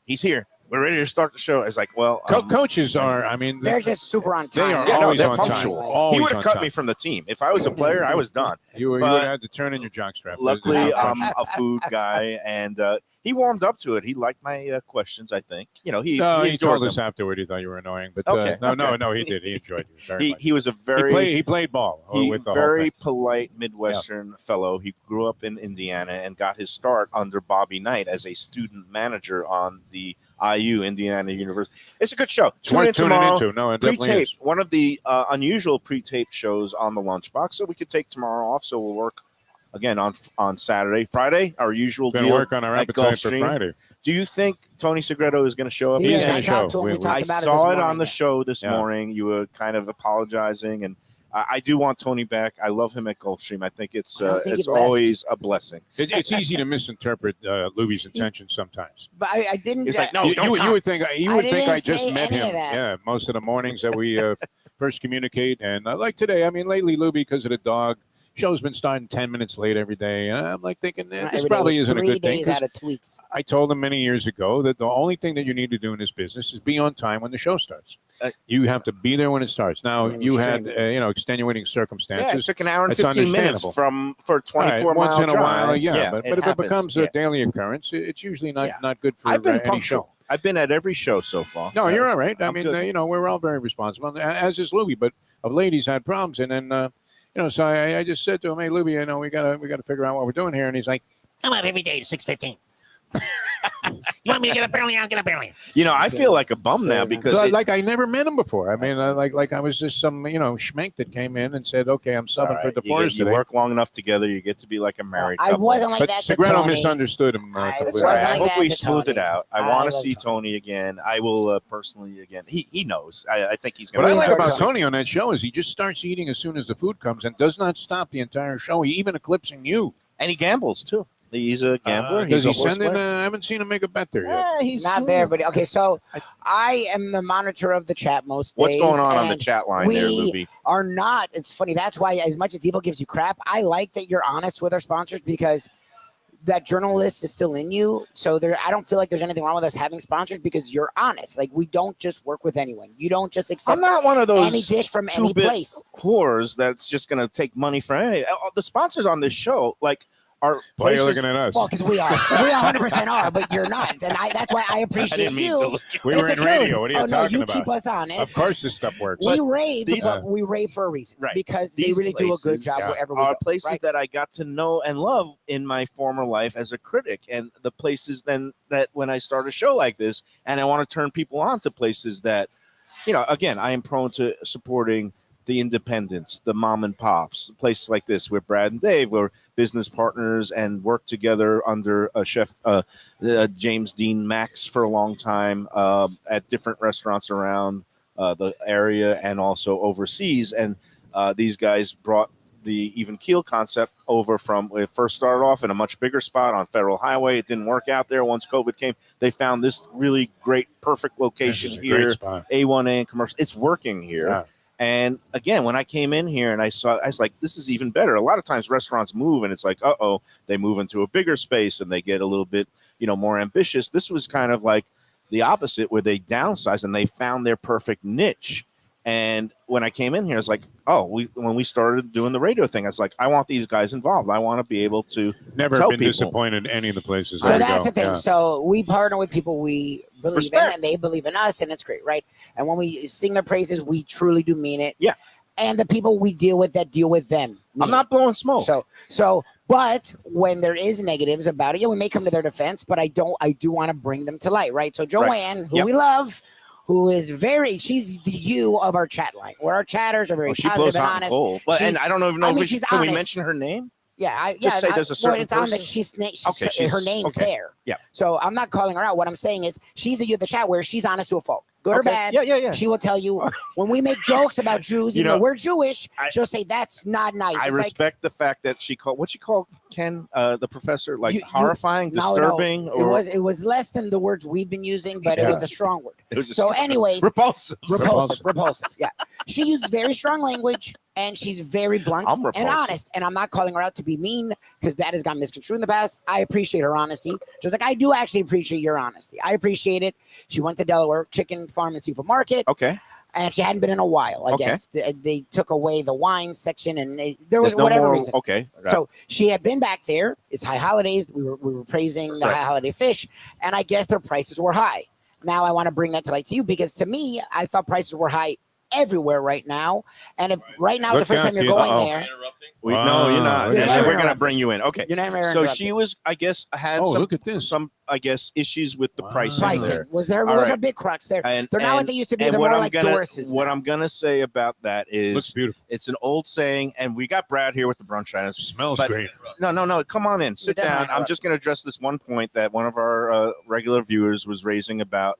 he's here. We're ready to start the show. I was like, well. Coaches are, they're just super on time. They are always on punctual. time. He would have cut me from the team. If I was a player, I was done. You would have had to turn in your jockstrap. Luckily, I'm a food guy, and he warmed up to it. He liked my questions, I think. He told us afterward he thought you were annoying. But no, he did. He enjoyed you very much. He was a very. He played ball. With the very polite Midwestern fellow. He grew up in Indiana and got his start under Bobby Knight as a student manager on the IU, Indiana University. It's a good show. Tune in tomorrow. No, it definitely is. One of the unusual pre-taped shows on the Lunchbox, so we could take tomorrow off. So we'll work again on Saturday, Friday. Our usual deal. Work on our appetite for Friday. Do you think Tony Segreto is going to show up? He's going to show. I saw it on the show this morning. You were kind of apologizing, and I do want Tony back. I love him at Gulfstream. I think it's always a blessing. It's easy to misinterpret Lubie's intentions sometimes. But I didn't. It's like, no, you would think I just met him. Yeah, most of the mornings that we first communicate, and like today. I mean, lately, Lubie, because of the dog, show's been starting 10 minutes late every day. And I'm like thinking, this probably isn't a good thing. 3 days out of tweaks. I told him many years ago that the only thing that you need to do in this business is be on time when the show starts. You have to be there when it starts. Now, you had extenuating circumstances. Yeah, it took an hour and 15 minutes for a 24 once mile in a drive. while, but if happens. it becomes a daily occurrence, it's usually not good for any show. I've been at every show so far. No, you're all right. I mean, we're all very responsible, as is Lubie. But of late, he's had problems, and then so I just said to him, "Hey, Lubie, we gotta figure out what we're doing here." And he's like, "I'm up every day at 6:15. You want me to get up early? I'll get up early." I feel like a bum now because I never met him before. I mean, like I was just some schmink that came in and said, "Okay, I'm subbing for DeForest today." You work long enough together, you get to be like a married couple. I wasn't like that. Segreto Tony. misunderstood him. I hope we smooth it out. I want to see Tony again. I will personally again. He knows. I think he's going to. What I like about Tony on that show is he just starts eating as soon as the food comes and does not stop the entire show. He even eclipsing you. And he gambles too. He's a gambler. Does he send in? I haven't seen him make a bet there yet. He's not there, but okay. So I am the monitor of the chat most days. What's going on the chat line there, Lubie? We are not. It's funny. That's why, as much as Devo gives you crap, I like that you're honest with our sponsors because that journalist is still in you. So I don't feel like there's anything wrong with us having sponsors because you're honest. Like we don't just work with anyone. You don't just accept. I'm not one of those any dish from any place. Whores that's just going to take money from any. The sponsors on this show, like. Why are you looking at us? Well, because we are. We 100% are, but you're not. And that's why I appreciate you. We were in radio. What are you talking about? You keep us honest. Of course this stuff works. We rave, but we rave for a reason. Right. Because they really do a good job wherever we go. Places that I got to know and love in my former life as a critic. And the places then that when I start a show like this and I want to turn people on to places that again, I am prone to supporting the independents, the mom and pops, places like this where Brad and Dave were business partners and worked together under a chef, James Dean Max, for a long time at different restaurants around the area and also overseas. And these guys brought the even Keel concept over from it first started off in a much bigger spot on Federal Highway. It didn't work out there. Once COVID came, they found this really great, perfect location here. Great spot. A1A and commercial. It's working here. Yeah. And again, when I came in here and I was like, this is even better. A lot of times restaurants move and it's like, they move into a bigger space and they get a little bit, more ambitious. This was kind of like the opposite, where they downsized and they found their perfect niche. And when I came in here, it's like, when we started doing the radio thing, I was like, I want these guys involved. I want to be able to Never tell been people. disappointed in any of the places. So There you that's go. the thing. Yeah. So we partner with people we believe Respect. in, and they believe in us, and it's great, right? And when we sing their praises, we truly do mean it. Yeah. And the people we deal with that deal with them. I'm not blowing smoke. But when there is negatives about it, we may come to their defense, but I do want to bring them to light, right? So Joanne, who we love, who is she's the you of our chat line, where our chatters are very she positive blows and honest. honest. Cold. But, and I don't even know I mean, if she's can we honest. mention her name? Yeah, Just say there's a certain it's on that person? her name's okay. there. Yeah. So I'm not calling her out. What I'm saying is she's the you of the chat where she's honest to a fault. Good or bad. Yeah. She will tell you when we make jokes about Jews, even though we're Jewish, she'll say that's not nice. I respect the fact that she called Ken, the professor, horrifying, disturbing. No. It was less than the words we've been using, but it was a strong word. Anyways, repulsive. Yeah, she uses very strong language and she's very blunt and honest. And I'm not calling her out to be mean because that has gotten misconstrued in the past. I appreciate her honesty. Just like I do actually appreciate your honesty. I appreciate it. She went to Delaware Chicken Farm and Seafood Market. Okay. And she hadn't been in a while. I guess they took away the wine section, and there was no whatever more, reason. Okay. So she had been back there. It's high holidays. We were praising the high holiday fish, and I guess their prices were high. Now I want to bring that to light to you because to me, I thought prices were high everywhere right now. And if right now is the first time you're going there. No, you're not. We're going to bring you in. Okay. You're never so she was, I guess, had some issues with the pricing there. Was a big crux there. They're not what they used to be. They're more like Doris's. What I'm going to say about that is looks beautiful. It's an old saying, and we got Brad here with the brunch items. Smells great. No. Come on in. Sit down. I'm just going to address this one point that one of our regular viewers was raising about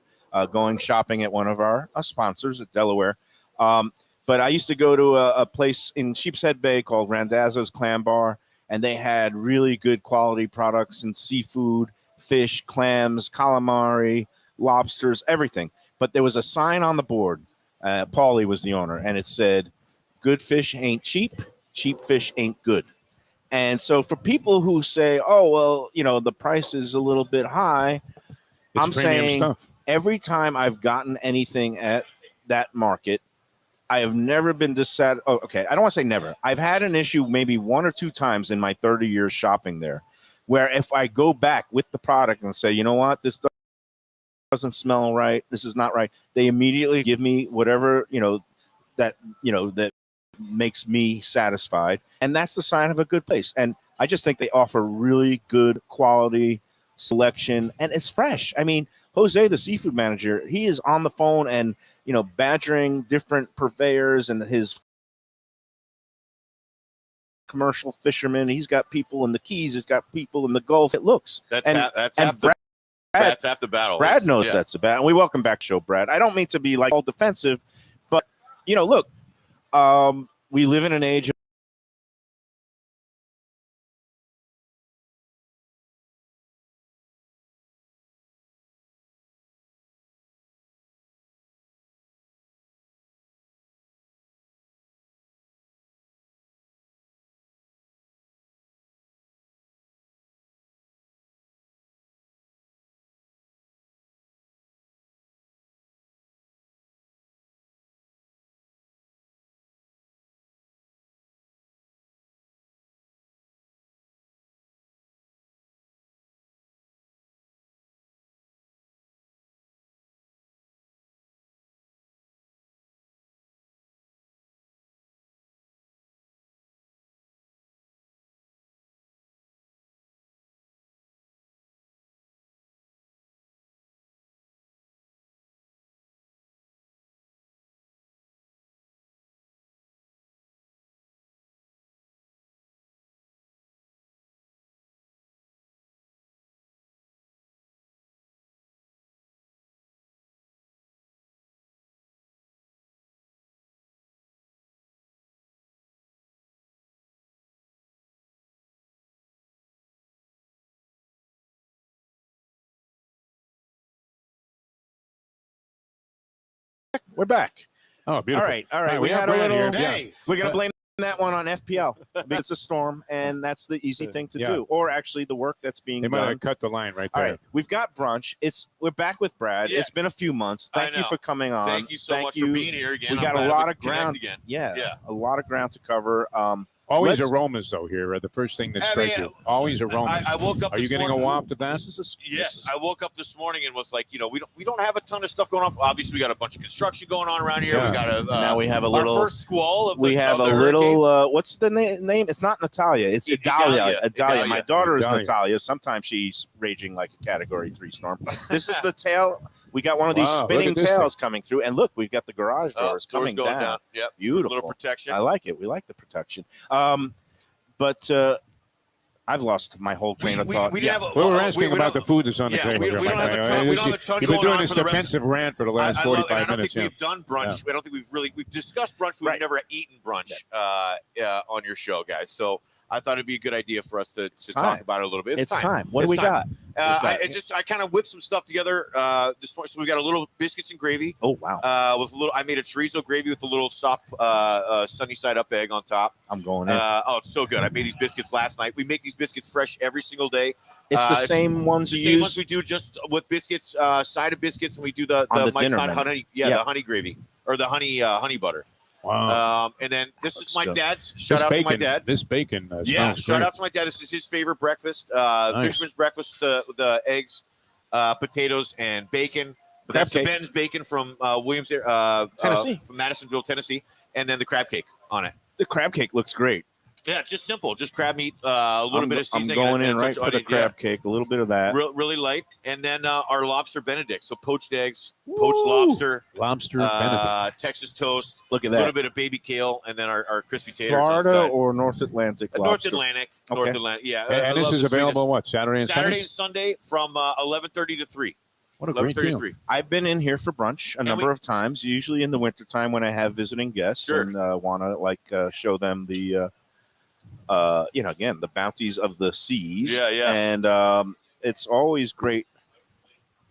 going shopping at one of our sponsors at Delaware. But I used to go to a place in Sheepshead Bay called Randazzo's Clam Bar, and they had really good quality products in seafood, fish, clams, calamari, lobsters, everything. But there was a sign on the board. Paulie was the owner, and it said, "Good fish ain't cheap. Cheap fish ain't good." And so for people who say, "Oh, well, the price is a little bit high," I'm saying stuff. Every time I've gotten anything at that market, I have never been dissatisfied. Oh, okay. I don't want to say never. I've had an issue maybe one or two times in my 30 years shopping there, where if I go back with the product and say, you know what, this doesn't smell right, this is not right, they immediately give me whatever, that makes me satisfied. And that's the sign of a good place. And I just think they offer really good quality selection and it's fresh. I mean, Jose, the seafood manager, he is on the phone and, badgering different purveyors and his commercial fishermen. He's got people in the Keys. He's got people in the Gulf. It looks. That's half the battle. Brad knows that's the battle. And we welcome back to show, Brad. I don't mean to be like all defensive, but, look, we live in an age of We're back. Oh, beautiful. All right. We have had a Brad little. here. Yeah. Hey, We're gonna blame that one on FPL because it's a storm, and that's the easy thing to Yeah. do. Or actually, the work that's being They might done. have cut the line right All there. right, we've got brunch. We're back with Brad. Yeah. It's been a few months. Thank I you know. for coming on. thank you so much for being here again. We I'm got a glad lot we of could connect ground again. Yeah, Yeah. a lot of ground to cover. Always let's- aromas, though, here. The first thing that I strikes mean, you. Always aromas. I woke up Are you this getting a morning. waft of that? Yes, I woke up this morning and was like, we don't have a ton of stuff going on. Obviously, we got a bunch of construction going on around here. Yeah. We got now we have a our little. first squall of We the, have of a the little. hurricane. What's the name? It's not Natalia. It's Idalia. Idalia. My daughter is Idalia. Natalia. Sometimes she's raging like a Category 3 storm. This is the tail. We got one of these Wow, look spinning at this tails coming through, and look, we've got the garage Oh, doors doors coming going down. Yep. Beautiful. Little protection. I like it. We like the protection. But I've lost my whole train of thought. We didn't have a, We were we asking don't- about the food that's on the yeah, table. we don't have a ton- we don't have a ton You've been going doing on this for the rest- defensive rant for the last I love it. 45 I don't minutes. think we've done brunch. I don't think we've discussed brunch, but Right. we've never eaten brunch on your show, guys. So I thought it'd be a good idea for us to talk time. about it a little bit. It's time. What do It's we time. got? I kind of whipped some stuff together this morning. So we got a little biscuits and gravy Oh, wow. with a little. I made a chorizo gravy with a little soft sunny side up egg on top. I'm going in. It's so good. I made these biscuits last night. We make these biscuits fresh every single day. It's the it's same ones The you same use. ones we do just with biscuits, side of biscuits, and we do the On the Mike's dinner Hot menu. honey, Yeah. the honey gravy or the honey butter. Wow. And then this is That's my good. dad's. Shout out to my dad. This bacon. Yeah, smells shout great. out to my dad. This is his favorite breakfast. Nice. Fisherman's breakfast, the eggs, potatoes, and bacon. But Crab that's the cake. Ben's bacon from Williams, Tennessee. from Madisonville, Tennessee, and then the crab cake on it. The crab cake looks great. Yeah, just simple, just crab meat, a little bit of I'm seasoning. going and in a right touch for the onion. Yeah. crab cake. A little bit of that. Really light, and then our lobster Benedict. So poached eggs, poached lobster, Lobster Benedict. Texas toast, Look at a little that. bit of baby kale, and then our crispy taters. on the Florida side. or North Atlantic North lobster? Atlantic, Okay. North Atlantic. Yeah, I And this love is the available sweetness. what? Saturday and Saturday Sunday? and Sunday from 11:30 to 3. What a great 11:30 to deal. 3. I've been in here for brunch a number of times, usually in the wintertime when I have visiting guests Sure. and want to show them the, again, the bounties of the seas. Yeah, yeah. And it's always great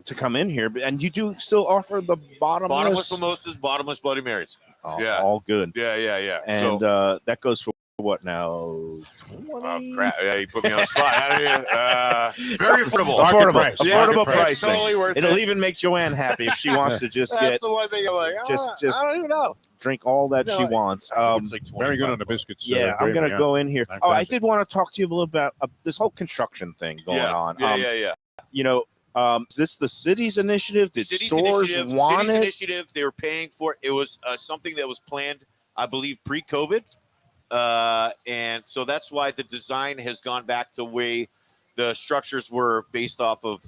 to come in here. And you do still offer the Bottomless mimosas, bottomless Bloody Marys. Yeah. All good. Yeah. And So, that goes for what now? crap. Yeah, you put me on the spot. Very affordable. Affordable, price. affordable Market price. pricing. Totally worth It'll it. even make Joanne happy if she wants to just That's get the one thing I'm like, just- I don't even know. drink all that No, she wants. I think it's like Very good 25 on the bucks. biscuits. Yeah, I'm going to go in here. Fantastic. Oh, I did want to talk to you a little about this whole construction thing going on. Yeah. Is this the city's initiative? Did City's stores initiative, want city's it? initiative. They were paying for it. It was something that was planned, I believe, pre-COVID, and so that's why the design has gone back to way the structures were based off of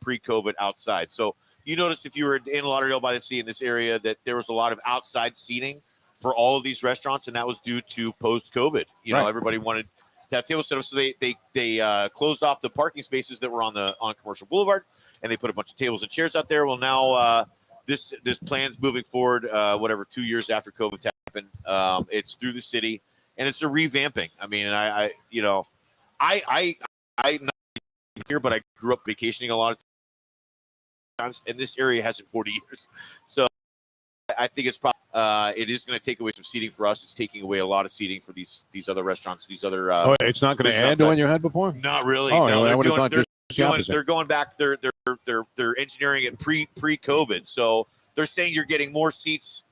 pre-COVID outside. So you notice if you were in Lauderdale by the Sea in this area that there was a lot of outside seating for all of these restaurants, and that was due to post-COVID. Right. Everybody wanted to have table set up, so they closed off the parking spaces that were on Commercial Boulevard, and they put a bunch of tables and chairs out there. Well, now this plan's moving forward. 2 years after COVID's happened, it's through the city, and it's a revamping. I mean, I not here, but I grew up vacationing a lot of times, and this area hasn't 40 years, so I think it's probably it is going to take away some seating for us. It's taking away a lot of seating for these other restaurants, these other. It's not going to business add outside. to what you had before? Not really. Oh, no, I would have they're thought doing, just the opposite. they're going back. They're engineering it pre-COVID. So they're saying you're getting more seats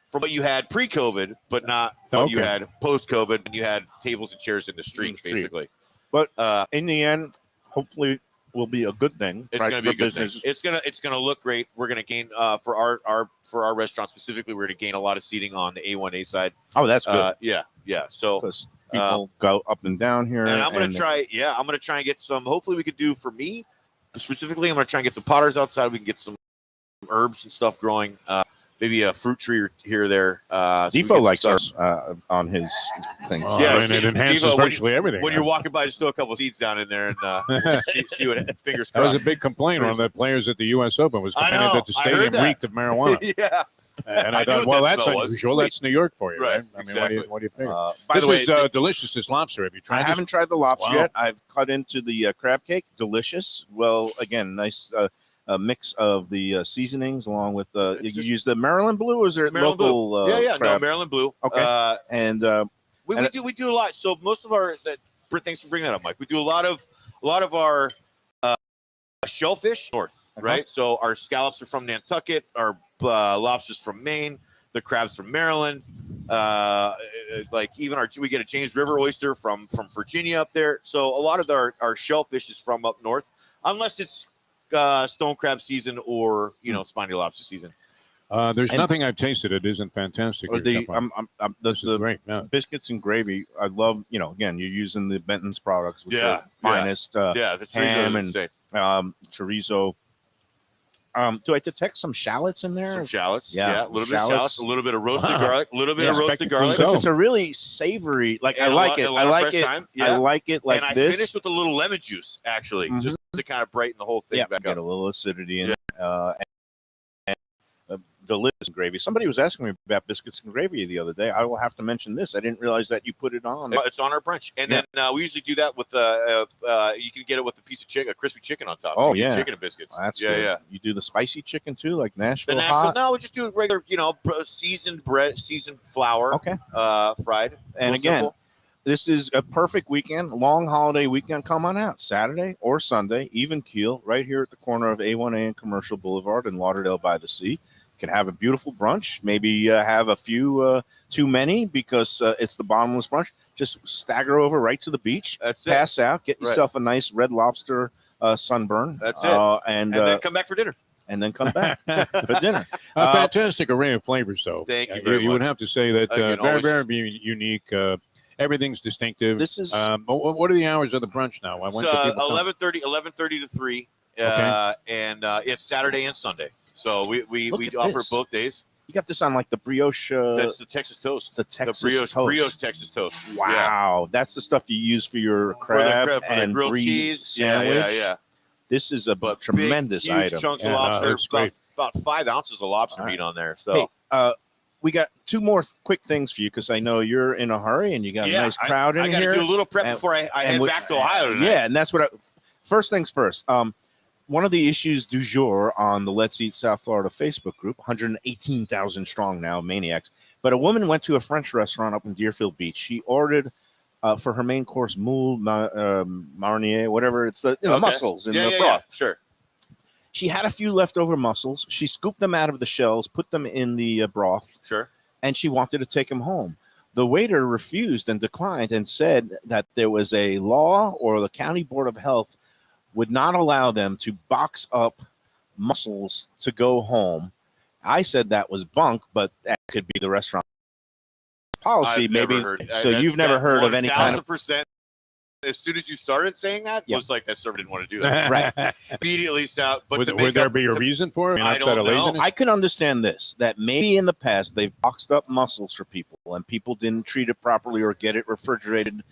from what you had pre-COVID, but not from what you Okay. had post-COVID, and you had tables and chairs in the street, street. basically. But in the end, hopefully, will be a good thing. It's right, going to be for a good thing. business. It's going to look great. We're going to gain for our restaurant specifically. We're going to gain a lot of seating on the A1A side. Oh, that's good. Yeah. So, Because people go up and down here. and I'm going to try. Yeah, I'm going to try and get some. Hopefully, we could do for me specifically. I'm going to try and get some potters outside. We can get some herbs and stuff growing. Maybe a fruit tree here or there. So we Defo get some likes stuff. us on his thing. Oh, Yeah, I mean, see, it enhances Devo, virtually everything. When you're walking by, just throw a couple seeds down in there and see what. Fingers That was crossed. a big complaint. One of the players at the U.S. Open was I complaining know. that the I heard stadium that. reeked of marijuana. Yeah. And I I knew thought, what well, that that's smell was. unusual. Sweet. That's New York for you, Right, right? I mean, exactly. what do you figure? By This the way, is delicious, this lobster. Have you tried I this? haven't tried the lobster Wow. yet. I've cut into the crab cake. Delicious. Well, again, nice. a mix of the seasonings along with you use the Maryland Blue, or is there Maryland local? Blue. No, crab? Maryland Blue. Okay, and we do a lot. So most of our thanks for bringing that up, Mike. We do a lot of our shellfish north, right? So our scallops are from Nantucket, our lobsters from Maine, the crabs from Maryland. Like even we get a James River oyster from Virginia up there. So a lot of our shellfish is from up north, unless it's stone crab season or spiny lobster season. There's nothing I've tasted it isn't fantastic. The great. Yeah. biscuits and gravy. I love. Again, you're using the Benton's products, which are finest. The ham and chorizo. Do I detect some shallots in there? Some shallots, yeah, a little bit of shallots, a little bit of roasted garlic, a little bit of roasted garlic. Because it's a really savory. Like I like it. I like it like and this. I finished with a little lemon juice, actually, just to kind of brighten the whole thing back get up. a little acidity in it. And delicious gravy. Somebody was asking me about biscuits and gravy the other day. I will have to mention this. I didn't realize that you put it on. It's on our brunch, and then we usually do that with you can get it with a piece of chicken, a crispy chicken on top. So chicken and biscuits. That's good. Yeah. You do the spicy chicken too, like Nashville. Hot? No, we just do regular, seasoned bread, seasoned flour. Okay. Fried. And again, simple. This is a perfect weekend, long holiday weekend. Come on out, Saturday or Sunday, even Keel, right here at the corner of A1A and Commercial Boulevard in Lauderdale by the Sea. Can have a beautiful brunch. Maybe have a few too many because it's the bottomless brunch. Just stagger over right to the beach. That's pass out. Get yourself a nice Red Lobster sunburn. That's it. And then come back for dinner. And then come back for dinner. A fantastic array of flavors, though. Thank you very much. You would have to say that Again, very unique. Everything's distinctive. This is what are the hours of the brunch now? I went to 11:30 to 3. And it's Saturday and Sunday. So we offer both days. You got this on like the brioche. That's the Texas toast. The brioche Texas toast. Wow, that's the stuff you use for your crab for and the grilled brie cheese sandwich. Yeah. This is a tremendous huge item. Chunks of lobster, about 5 ounces of lobster meat on there. So we got two more quick things for you because I know you're in a hurry and you got a nice crowd in here. I got to do a little prep before I head back to Ohio tonight. Yeah, and that's what. First things first. One of the issues du jour on the Let's Eat South Florida Facebook group, 118,000 strong now, maniacs. But a woman went to a French restaurant up in Deerfield Beach. She ordered for her main course moule marinier, whatever. It's the mussels in the broth. Yeah, sure. She had a few leftover mussels. She scooped them out of the shells, put them in the broth. Sure. And she wanted to take them home. The waiter refused and declined and said that there was a law or the County Board of Health would not allow them to box up mussels to go home. I said that was bunk, but that could be the restaurant policy. You've never heard of any kind of 1,000%. As soon as you started saying that, it was like that server didn't want to do that. Right. Immediately sound. But would there be a reason for it? I don't know. I can understand this, that maybe in the past they've boxed up mussels for people and people didn't treat it properly or get it refrigerated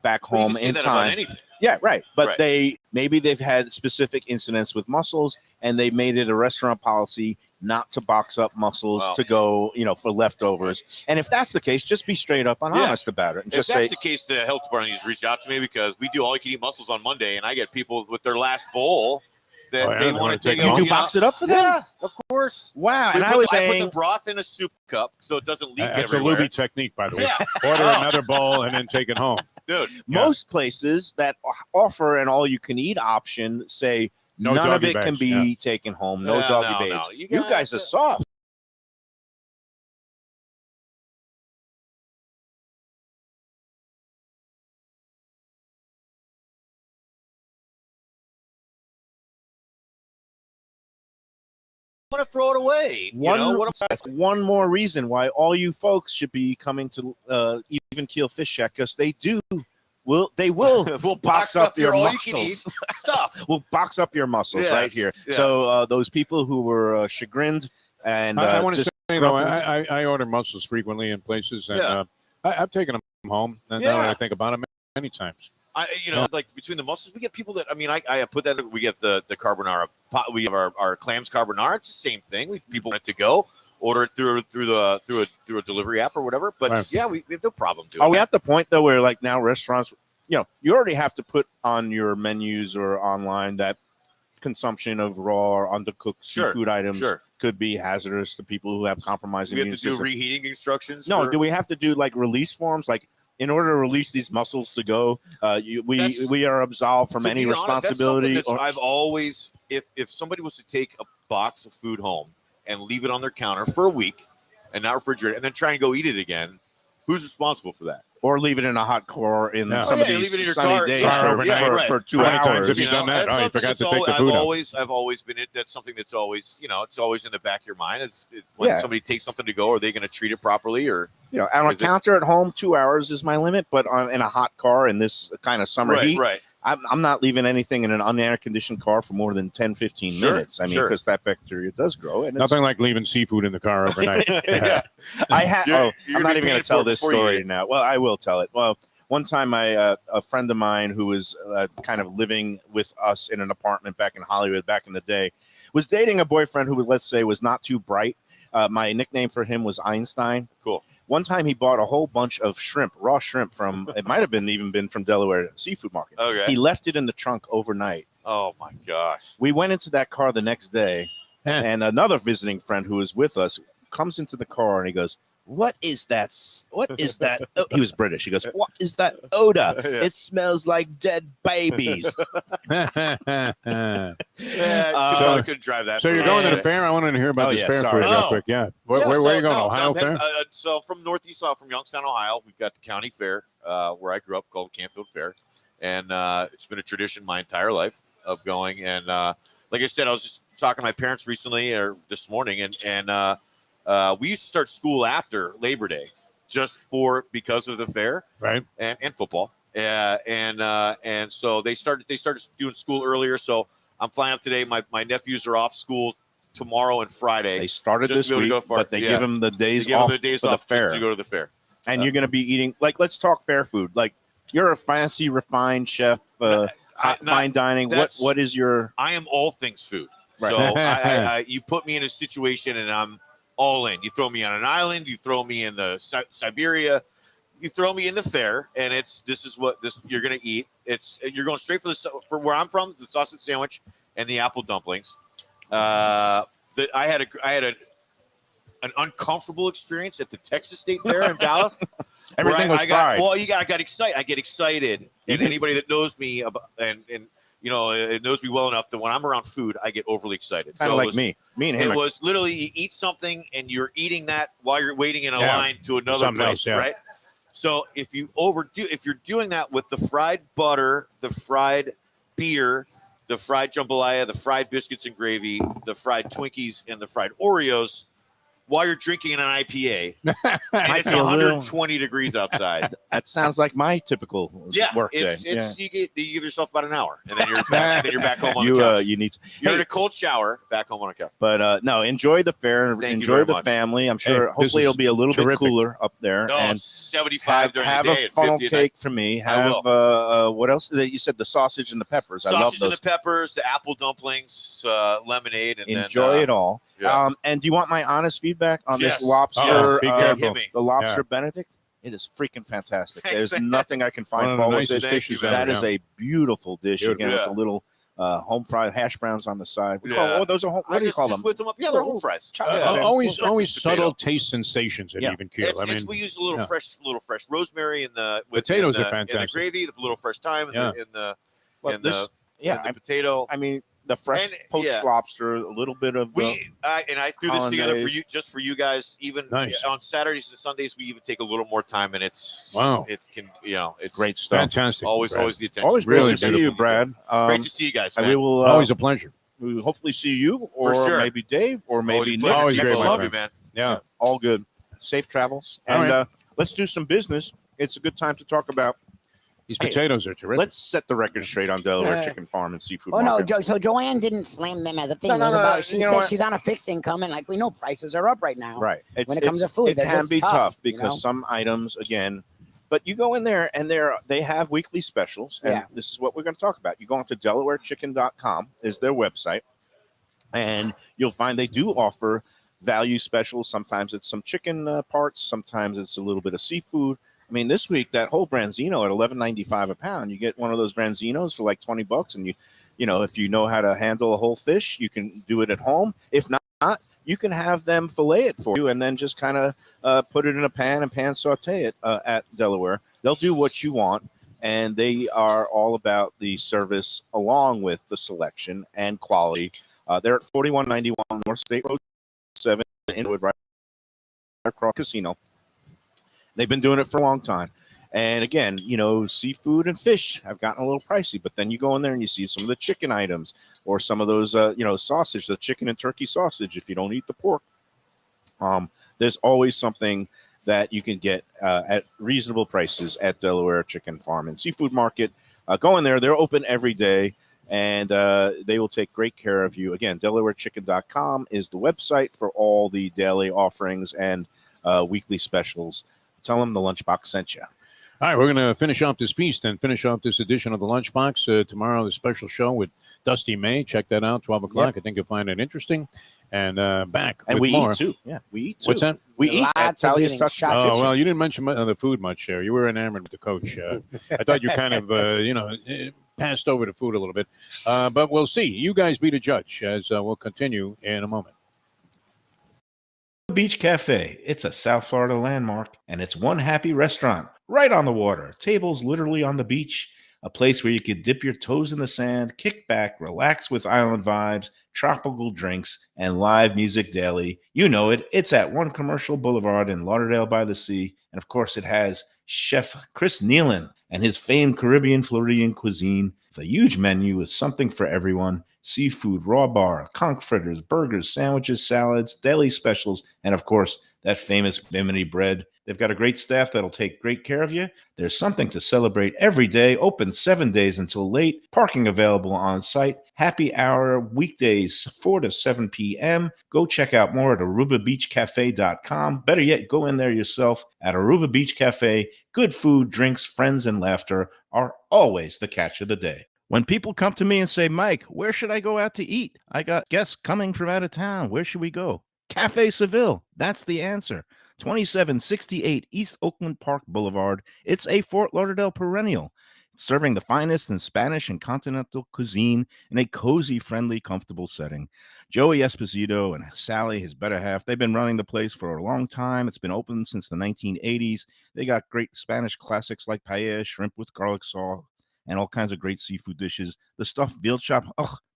back home in time. Yeah, right. But they've had specific incidents with mussels and they made it a restaurant policy not to box up mussels to go, for leftovers. And if that's the case, just be straight up and honest about it. And if that's the case, the health department needs to reach out to me because we do all you can eat mussels on Monday, and I get people with their last bowl that they want to take. You do box it up for them? Yeah, of course. Wow. And I put the broth in a soup cup so it doesn't leak everywhere. That's a Lubie technique, by the way. Order another bowl and then take it home. Dude, most places that offer an all-you-can-eat option say none of it can be taken home. No doggy bags. You guys are soft. Want to throw it away. One more reason why all you folks should be coming to Even Keel Fish Shack because they will we'll box up your mussels stuff. We'll box up your mussels right here. Yeah. So those people who were chagrined and I want to say though, I order mussels frequently in places, and I've taken them home. And now that I think about it, many times. Like between the mussels, we get people that I put that. We get the carbonara pot. We have our clams carbonara. It's the same thing. People want it to go. Order it through a delivery app or whatever. But we have no problem doing it. Are we at the point though where like now restaurants, you already have to put on your menus or online that consumption of raw or undercooked Sure, seafood items sure. could be hazardous to people who have compromised Do we have immune to do system. reheating instructions? No, for- do we have to do like release forms? Like in order to release these mussels to go, That's- we are absolved from To any be honest, responsibility. That's something I've always, if somebody was to take a box of food home and leave it on their counter for a week and not refrigerate it, and then try and go eat it again, who's responsible for that? or leave it in a hot car in Yeah. some Oh, of yeah, these leave it in your sunny car. days Yeah, for, yeah, for, right. for 2 How many hours. times have you done that? that's Oh, you something forgot that's to take the I've food out. always been it. That's something that's always, it's always in the back of your mind. When Yeah. somebody takes something to go, are they going to treat it properly or? On a Is it- counter at home, 2 hours is my limit. But in a hot car in this kind of summer heat, Right. I'm not leaving anything in an unair conditioned car for more than 10, 15 Sure, minutes. I mean, sure. because that bacteria does grow. And it's, Nothing like leaving seafood in the car overnight. Yeah. I have. You're I'm not gonna even be going paying to tell for it this before you story eat. now. Well, I will tell it. Well, one time, a friend of mine who was kind of living with us in an apartment back in Hollywood back in the day was dating a boyfriend who, let's say, was not too bright. My nickname for him was Einstein. Cool. One time, he bought a whole bunch of shrimp, raw shrimp from. It might have been from Delaware Seafood Market. Okay. He left it in the trunk overnight. Oh my gosh. We went into that car the next day, and another visiting friend who was with us comes into the car and he goes, "What is that? What is that?" Oh, he was British. He goes, "What is that odor? Yeah. It smells like dead babies." Yeah, So- I could drive that. So for you're a going to minute. the fair? I wanted to hear about Oh, this yeah, fair sorry. food real Oh. quick. Yeah. Where Yeah, are so, you going? no, Ohio no, Fair? so I'm from Northeast Ohio, from Youngstown, Ohio. We've got the county fair where I grew up called Canfield Fair. And it's been a tradition my entire life of going. And like I said, I was just talking to my parents recently or this morning. And we used to start school after Labor Day just because of the fair Right. and football. And so they started doing school earlier. So I'm flying up today. My nephews are off school tomorrow and Friday. They started Just this to be able to week, go for but it. they Yeah. give them the days They give off them the days for off the fair, just to go to the fair. and you're going to be eating. Like, let's talk fair food. Like, you're a fancy, refined chef, fine dining. What is your? I am all things food. Right. So I you put me in a situation and I'm all in. You throw me on an island, you throw me in the Siberia, you throw me in the fair, and this is what you're gonna eat. You're going straight for where I'm from, the sausage sandwich and the apple dumplings. I had an uncomfortable experience at the Texas State Fair in Dallas. Everything was fried. Well, I got excited. I get excited, and anybody that knows me and it knows me well enough that when I'm around food, I get overly excited. Kind of like me and him. It was literally you eat something and you're eating that while you're waiting in a Yeah. line to another Something place, else, yeah. right? So if you're doing that with the fried butter, the fried beer, the fried jambalaya, the fried biscuits and gravy, the fried Twinkies, and the fried Oreos, while you're drinking an IPA, and it's be a little- 120 degrees outside. That sounds like my typical work day. It's you give yourself about an hour, and then you're back. Then you're back home on the You couch. you need. You're Hey, in a cold shower, back home on a couch. but no, enjoy the fair. Thank you enjoy very the much. family. I'm sure. this Hopefully, is it'll be a little terrific. bit cooler up there. No, and it's 75 during have the day a and funnel 50 at night. cake for me. I Have what else? You said the sausage and the peppers. I love Sausage and those. the peppers, the apple dumplings, lemonade, and Enjoy then, it all. yeah. And do you want my honest feedback on Yes. this lobster? Oh, be careful. Hit me. The lobster Benedict. It is freaking fantastic. Thanks, There's man. nothing I can One find of the fault with nicest it. Thank dishes you, man. ever. That is a beautiful dish. Beautiful. Again, Yeah. with the little home fried hash browns on the side. We Yeah. call those are home, I what do you just, call just them? whipped them up. Yeah, they're home fries. Chop- Yeah. Always breakfast subtle potato. taste sensations at Yeah. even Keel. I mean, We use a little yeah. fresh rosemary in the Potatoes in are the, in the fantastic. gravy, the little fresh thyme, and Yeah. Well, in this- the yeah, potato. I mean the fresh And, poached yeah. lobster, a little bit of the, I threw this together for hollandaise. you, just for you guys. Even Nice. on Saturdays and Sundays, we even take a little more time, and it's Wow. It's great stuff. fantastic. always Brad. the attention. Always Really great to see you, beautiful Brad. Great to see you guys, and man. we will Always a pleasure. we will hopefully see you, or sure. maybe Dave, or maybe Always a Nick. pleasure. Always Keep great, it my lovely, friend. man. Yeah. All good. Safe travels. All And right. let's do some business. It's a good time to talk about. These Hey, potatoes are terrific. Let's set the record straight on Delaware Yeah. Chicken Farm and Seafood Oh no, Market. so Joanne didn't slam them as a thing. No, no, It was no, about, she you know said what? she's on a fixed income, and like we know, prices are up right now. Right. When it comes to food, it they're can just be tough you because know? some items, again, but you go in there and they have weekly specials. And Yeah. this is what we're going to talk about. You go onto DelawareChicken.com is their website, and you'll find they do offer value specials. Sometimes it's some chicken parts. Sometimes it's a little bit of seafood. I mean, this week that whole branzino at $11.95 a pound. You get one of those branzinos for like $20, and if you know how to handle a whole fish, you can do it at home. If not, you can have them fillet it for you and then just kind of put it in a pan and pan saute it at Delaware. They'll do what you want, and they are all about the service along with the selection and quality. They're at 4191 North State Road 7 in Wood, right across Casino. They've been doing it for a long time. And again, seafood and fish have gotten a little pricey, but then you go in there and you see some of the chicken items or some of those, sausage, the chicken and turkey sausage, if you don't eat the pork. There's always something that you can get at reasonable prices at Delaware Chicken Farm and Seafood Market. Go in there. They're open every day, and they will take great care of you. Again, DelawareChicken.com is the website for all the daily offerings and weekly specials. Tell them the Lunchbox sent you. All right, we're going to finish off this feast and finish off this edition of the Lunchbox. Tomorrow, the special show with Dusty May. Check that out, 12 o'clock. Yep. I think you'll find it interesting. And back and with we more. eat, too. Yeah, we eat, too. What's that? We eat at Sally's Touch Shop. Oh, well, you didn't mention the food much there. You were enamored with the coach. I thought you kind of, passed over the food a little bit. But we'll see. You guys be the judge as we'll continue in a moment. Beach Cafe. It's a South Florida landmark, and it's one happy restaurant right on the water. Tables literally on the beach. A place where you could dip your toes in the sand, kick back, relax with island vibes, tropical drinks, and live music daily. You know it. It's at One Commercial Boulevard in Lauderdale by the Sea. And of course, it has Chef Chris Nealon and his famed Caribbean Floridian cuisine. The huge menu with something for everyone. Seafood, raw bar, conch fritters, burgers, sandwiches, salads, deli specials, and of course, that famous Bimini bread. They've got a great staff that'll take great care of you. There's something to celebrate every day. Open 7 days until late. Parking available on site. Happy hour weekdays 4 to 7 p.m. Go check out more at ArubaBeachCafe.com. Better yet, go in there yourself at Aruba Beach Cafe. Good food, drinks, friends, and laughter are always the catch of the day. When people come to me and say, Mike, where should I go out to eat? I got guests coming from out of town. Where should we go? Cafe Seville. That's the answer. 2768 East Oakland Park Boulevard. It's a Fort Lauderdale perennial, serving the finest in Spanish and continental cuisine in a cozy, friendly, comfortable setting. Joey Esposito and Sally, his better half, they've been running the place for a long time. It's been open since the 1980s. They got great Spanish classics like paella, shrimp with garlic sauce, and all kinds of great seafood dishes. The stuffed veal chop,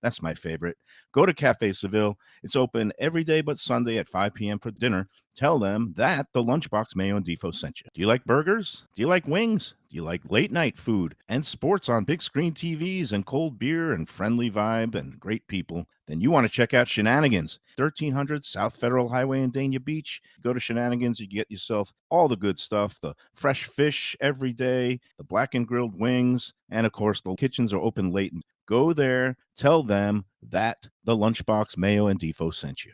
that's my favorite. Go to Cafe Seville. It's open every day but Sunday at 5 p.m. for dinner. Tell them that the Lunchbox Mayo and Defo sent you. Do you like burgers? Do you like wings? Do you like late night food and sports on big screen TVs and cold beer and friendly vibe and great people? Then you want to check out Shenanigans, 1300 South Federal Highway in Dania Beach. Go to Shenanigans, you get yourself all the good stuff, the fresh fish every day, the black and grilled wings, and of course, the kitchens are open late. Go there, tell them that the Lunchbox Mayo and Defo sent you.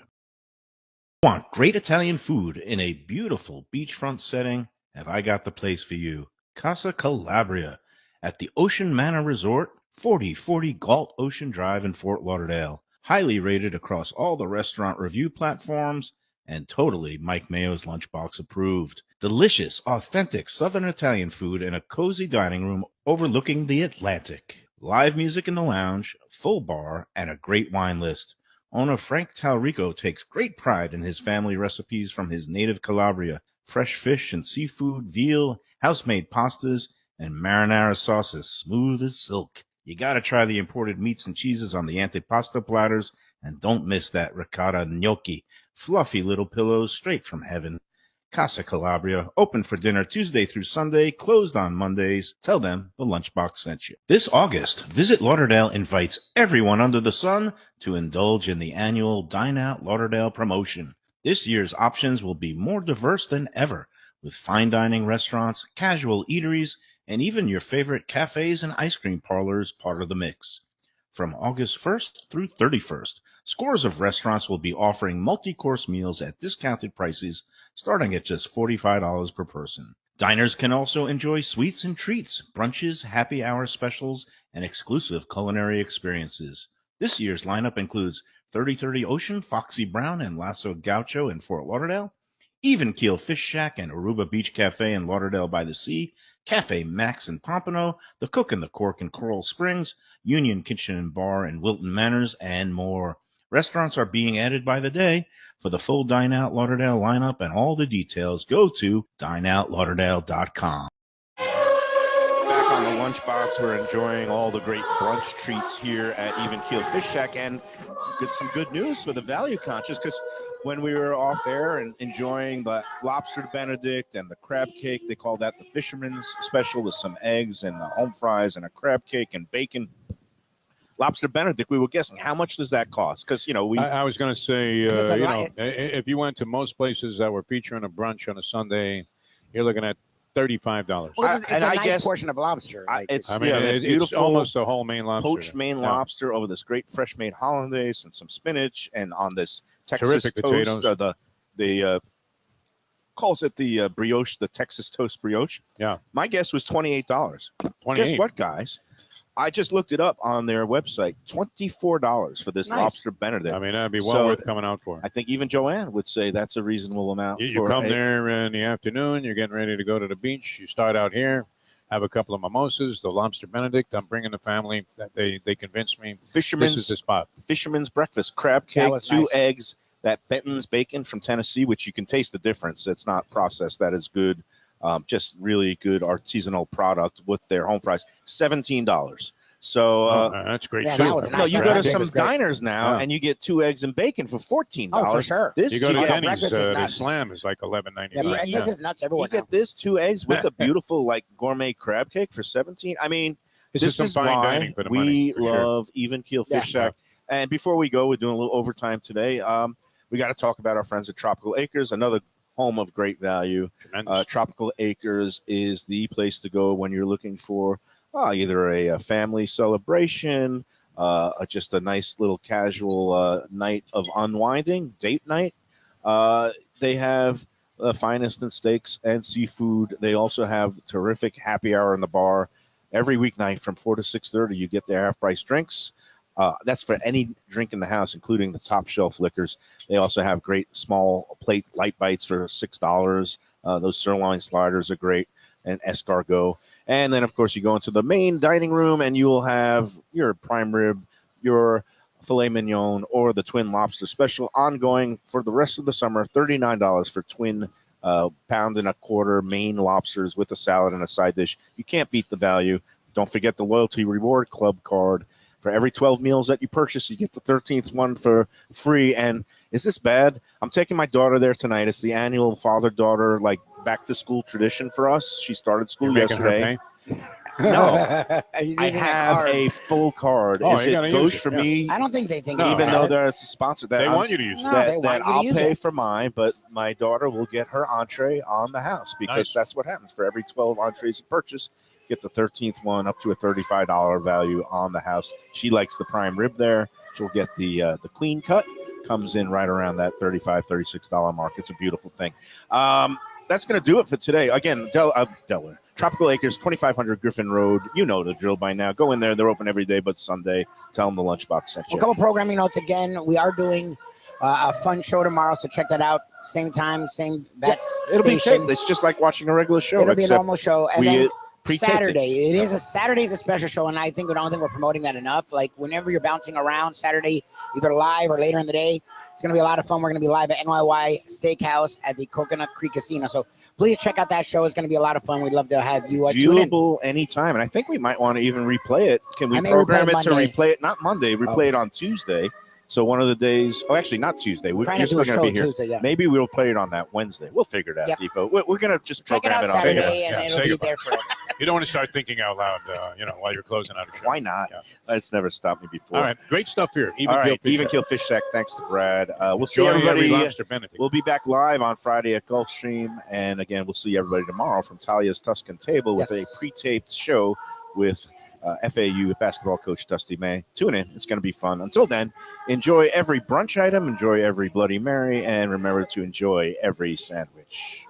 Want great Italian food in a beautiful beachfront setting? Have I got the place for you? Casa Calabria at the Ocean Manor Resort, 4040 Galt Ocean Drive in Fort Lauderdale. Highly rated across all the restaurant review platforms and totally Mike Mayo's Lunchbox approved. Delicious, authentic Southern Italian food in a cozy dining room overlooking the Atlantic. Live music in the lounge, full bar, and a great wine list. Owner Frank Talrico takes great pride in his family recipes from his native Calabria. Fresh fish and seafood, veal, house-made pastas, and marinara sauces smooth as silk. You gotta try the imported meats and cheeses on the antipasta platters, and don't miss that ricotta gnocchi. Fluffy little pillows straight from heaven. Casa Calabria, open for dinner Tuesday through Sunday, closed on Mondays. Tell them the Lunchbox sent you. This August, Visit Lauderdale invites everyone under the sun to indulge in the annual Dine Out Lauderdale promotion. This year's options will be more diverse than ever, with fine dining restaurants, casual eateries, and even your favorite cafes and ice cream parlors part of the mix. From August 1st through 31st, scores of restaurants will be offering multi-course meals at discounted prices starting at just $45 per person. Diners can also enjoy sweets and treats, brunches, happy hour specials, and exclusive culinary experiences. This year's lineup includes 3030 Ocean, Foxy Brown, and Lasso Gaucho in Fort Lauderdale, Even Keel Fish Shack and Aruba Beach Cafe in Lauderdale by the Sea, Cafe Max in Pompano, The Cook and the Cork in Coral Springs, Union Kitchen and Bar in Wilton Manors, and more. Restaurants are being added by the day. For the full Dine Out Lauderdale lineup and all the details, go to dineoutlauderdale.com. Back on the Lunchbox, we're enjoying all the great brunch treats here at Even Keel Fish Shack, and get some good news for the value conscious, because when we were off air and enjoying the lobster Benedict and the crab cake, they call that the fisherman's special with some eggs and the home fries and a crab cake and bacon. Lobster Benedict, we were guessing, how much does that cost? Because, I was going to say, It's a lot. if you went to most places that were featuring a brunch on a Sunday, you're looking at $35. Well, it's a and I nice guess- portion of lobster. Like, it's It's beautiful almost a whole Maine lobster. poached Maine Yeah. lobster over this great fresh made hollandaise and some spinach, and on this Texas Terrific toast, potatoes. the calls it the brioche, the Texas toast brioche. Yeah. My guess was $28. 28. Guess what, guys? I just looked it up on their website. $24 for this Nice. lobster Benedict. I mean, that'd be well So, worth coming out for. I think even Joanne would say that's a reasonable amount. You for come a- there in the afternoon, you're getting ready to go to the beach. You start out here, have a couple of mimosas, the lobster Benedict. I'm bringing the family. That they convinced me Fisherman's this is the spot. Fisherman's breakfast, crab That cake, was 2 nice. eggs, that Benton's bacon from Tennessee, which you can taste the difference. It's not processed. That is good. Just really good artisanal product with their home fries. $17. So That's great. Yeah, too. that was no, nice. you That go to breakfast some was great. diners now, Yeah. and you get 2 eggs and bacon for $14. Oh, for sure. This You go to get, Denny's, breakfast is the nuts. slam is like Yeah, $11.99. breakfast is nuts you everywhere now. get this 2 eggs with a beautiful like gourmet crab cake for 17. I mean, This this is some is fine why dining for the we money. For sure. love Even Keel Fish Yeah. Shack. And before we go, we're doing a little overtime today. We got to talk about our friends at Tropical Acres, another home of great value. Tremendous. Tropical Acres is the place to go when you're looking for either a family celebration, just a nice little casual night of unwinding, date night. They have the finest in steaks and seafood. They also have terrific happy hour in the bar. Every weeknight from 4 to 6:30, you get their half-price drinks. That's for any drink in the house, including the top shelf liquors. They also have great small plate light bites for $6. Those sirloin sliders are great, and escargot. And then, of course, you go into the main dining room, and you will have your prime rib, your filet mignon, or the twin lobster special ongoing for the rest of the summer. $39 for twin pound and a quarter Maine lobsters with a salad and a side dish. You can't beat the value. Don't forget the Loyalty Reward Club card. For every 12 meals that you purchase, you get the 13th one for free. And is this bad? I'm taking my daughter there tonight. It's the annual father-daughter like back-to-school tradition for us. She started school You're making her yesterday. pay? No, You're I using a have card. a full card. Oh, Is you it gotta goes use it, for yeah. me? I don't think they think No, Even that. though there's a sponsor that They I'm- want you to use it. No, they that, want that you to I'll use pay it. for mine, but my daughter will get her entree on the house because Nice. that's what happens. For every 12 entrees you purchase, get the 13th one up to a $35 value on the house. She likes the prime rib there. She'll get the queen cut. Comes in right around that $35, $36 mark. It's a beautiful thing. That's going to do it for today. Again, Delaware. Tropical Acres, 2500 Griffin Road. You know the drill by now. Go in there. They're open every day but Sunday. Tell them the Lunchbox sent Well, you. a couple programming notes again. We are doing a fun show tomorrow, so check that out. Same time, same bat It'll be station. it's just like watching a regular show. It'll be a except normal show, and we then pre-taped it. Saturday. It is a Saturday's a special show, and I don't think we're promoting that enough. Like whenever you're bouncing around Saturday, either live or later in the day, it's gonna be a lot of fun. We're gonna be live at NYY Steakhouse at the Coconut Creek Casino. So please check out that show. It's gonna be a lot of fun. We'd love to have you tune in. viewable anytime. And I think we might want to even replay it. Can we I may program replay it to Monday. replay it? Not Monday, replay it on Tuesday. So one of the days, actually not Tuesday. We're trying You're to do still a going show to be here. Tuesday. Yeah. Maybe we'll play it on that Wednesday. We'll figure it out, Yep. Defo. We're going to just Check it program out it on Saturday, there. and Yeah, it'll say be goodbye. there for. You don't want to start thinking out loud, while you're closing out a show. Why not? Yeah. It's never stopped me before. All right, great stuff here. All right, Fish Even Shack. Keel Fish Shack. Thanks to Brad. We'll see Enjoy every everybody. lobster Benedict. We'll be back live on Friday at Gulfstream. And again, we'll see everybody tomorrow from Talia's Tuscan Table with Yes. a pre-taped show with FAU basketball coach Dusty May. Tune in. It's going to be fun. Until then, enjoy every brunch item, enjoy every Bloody Mary, and remember to enjoy every sandwich.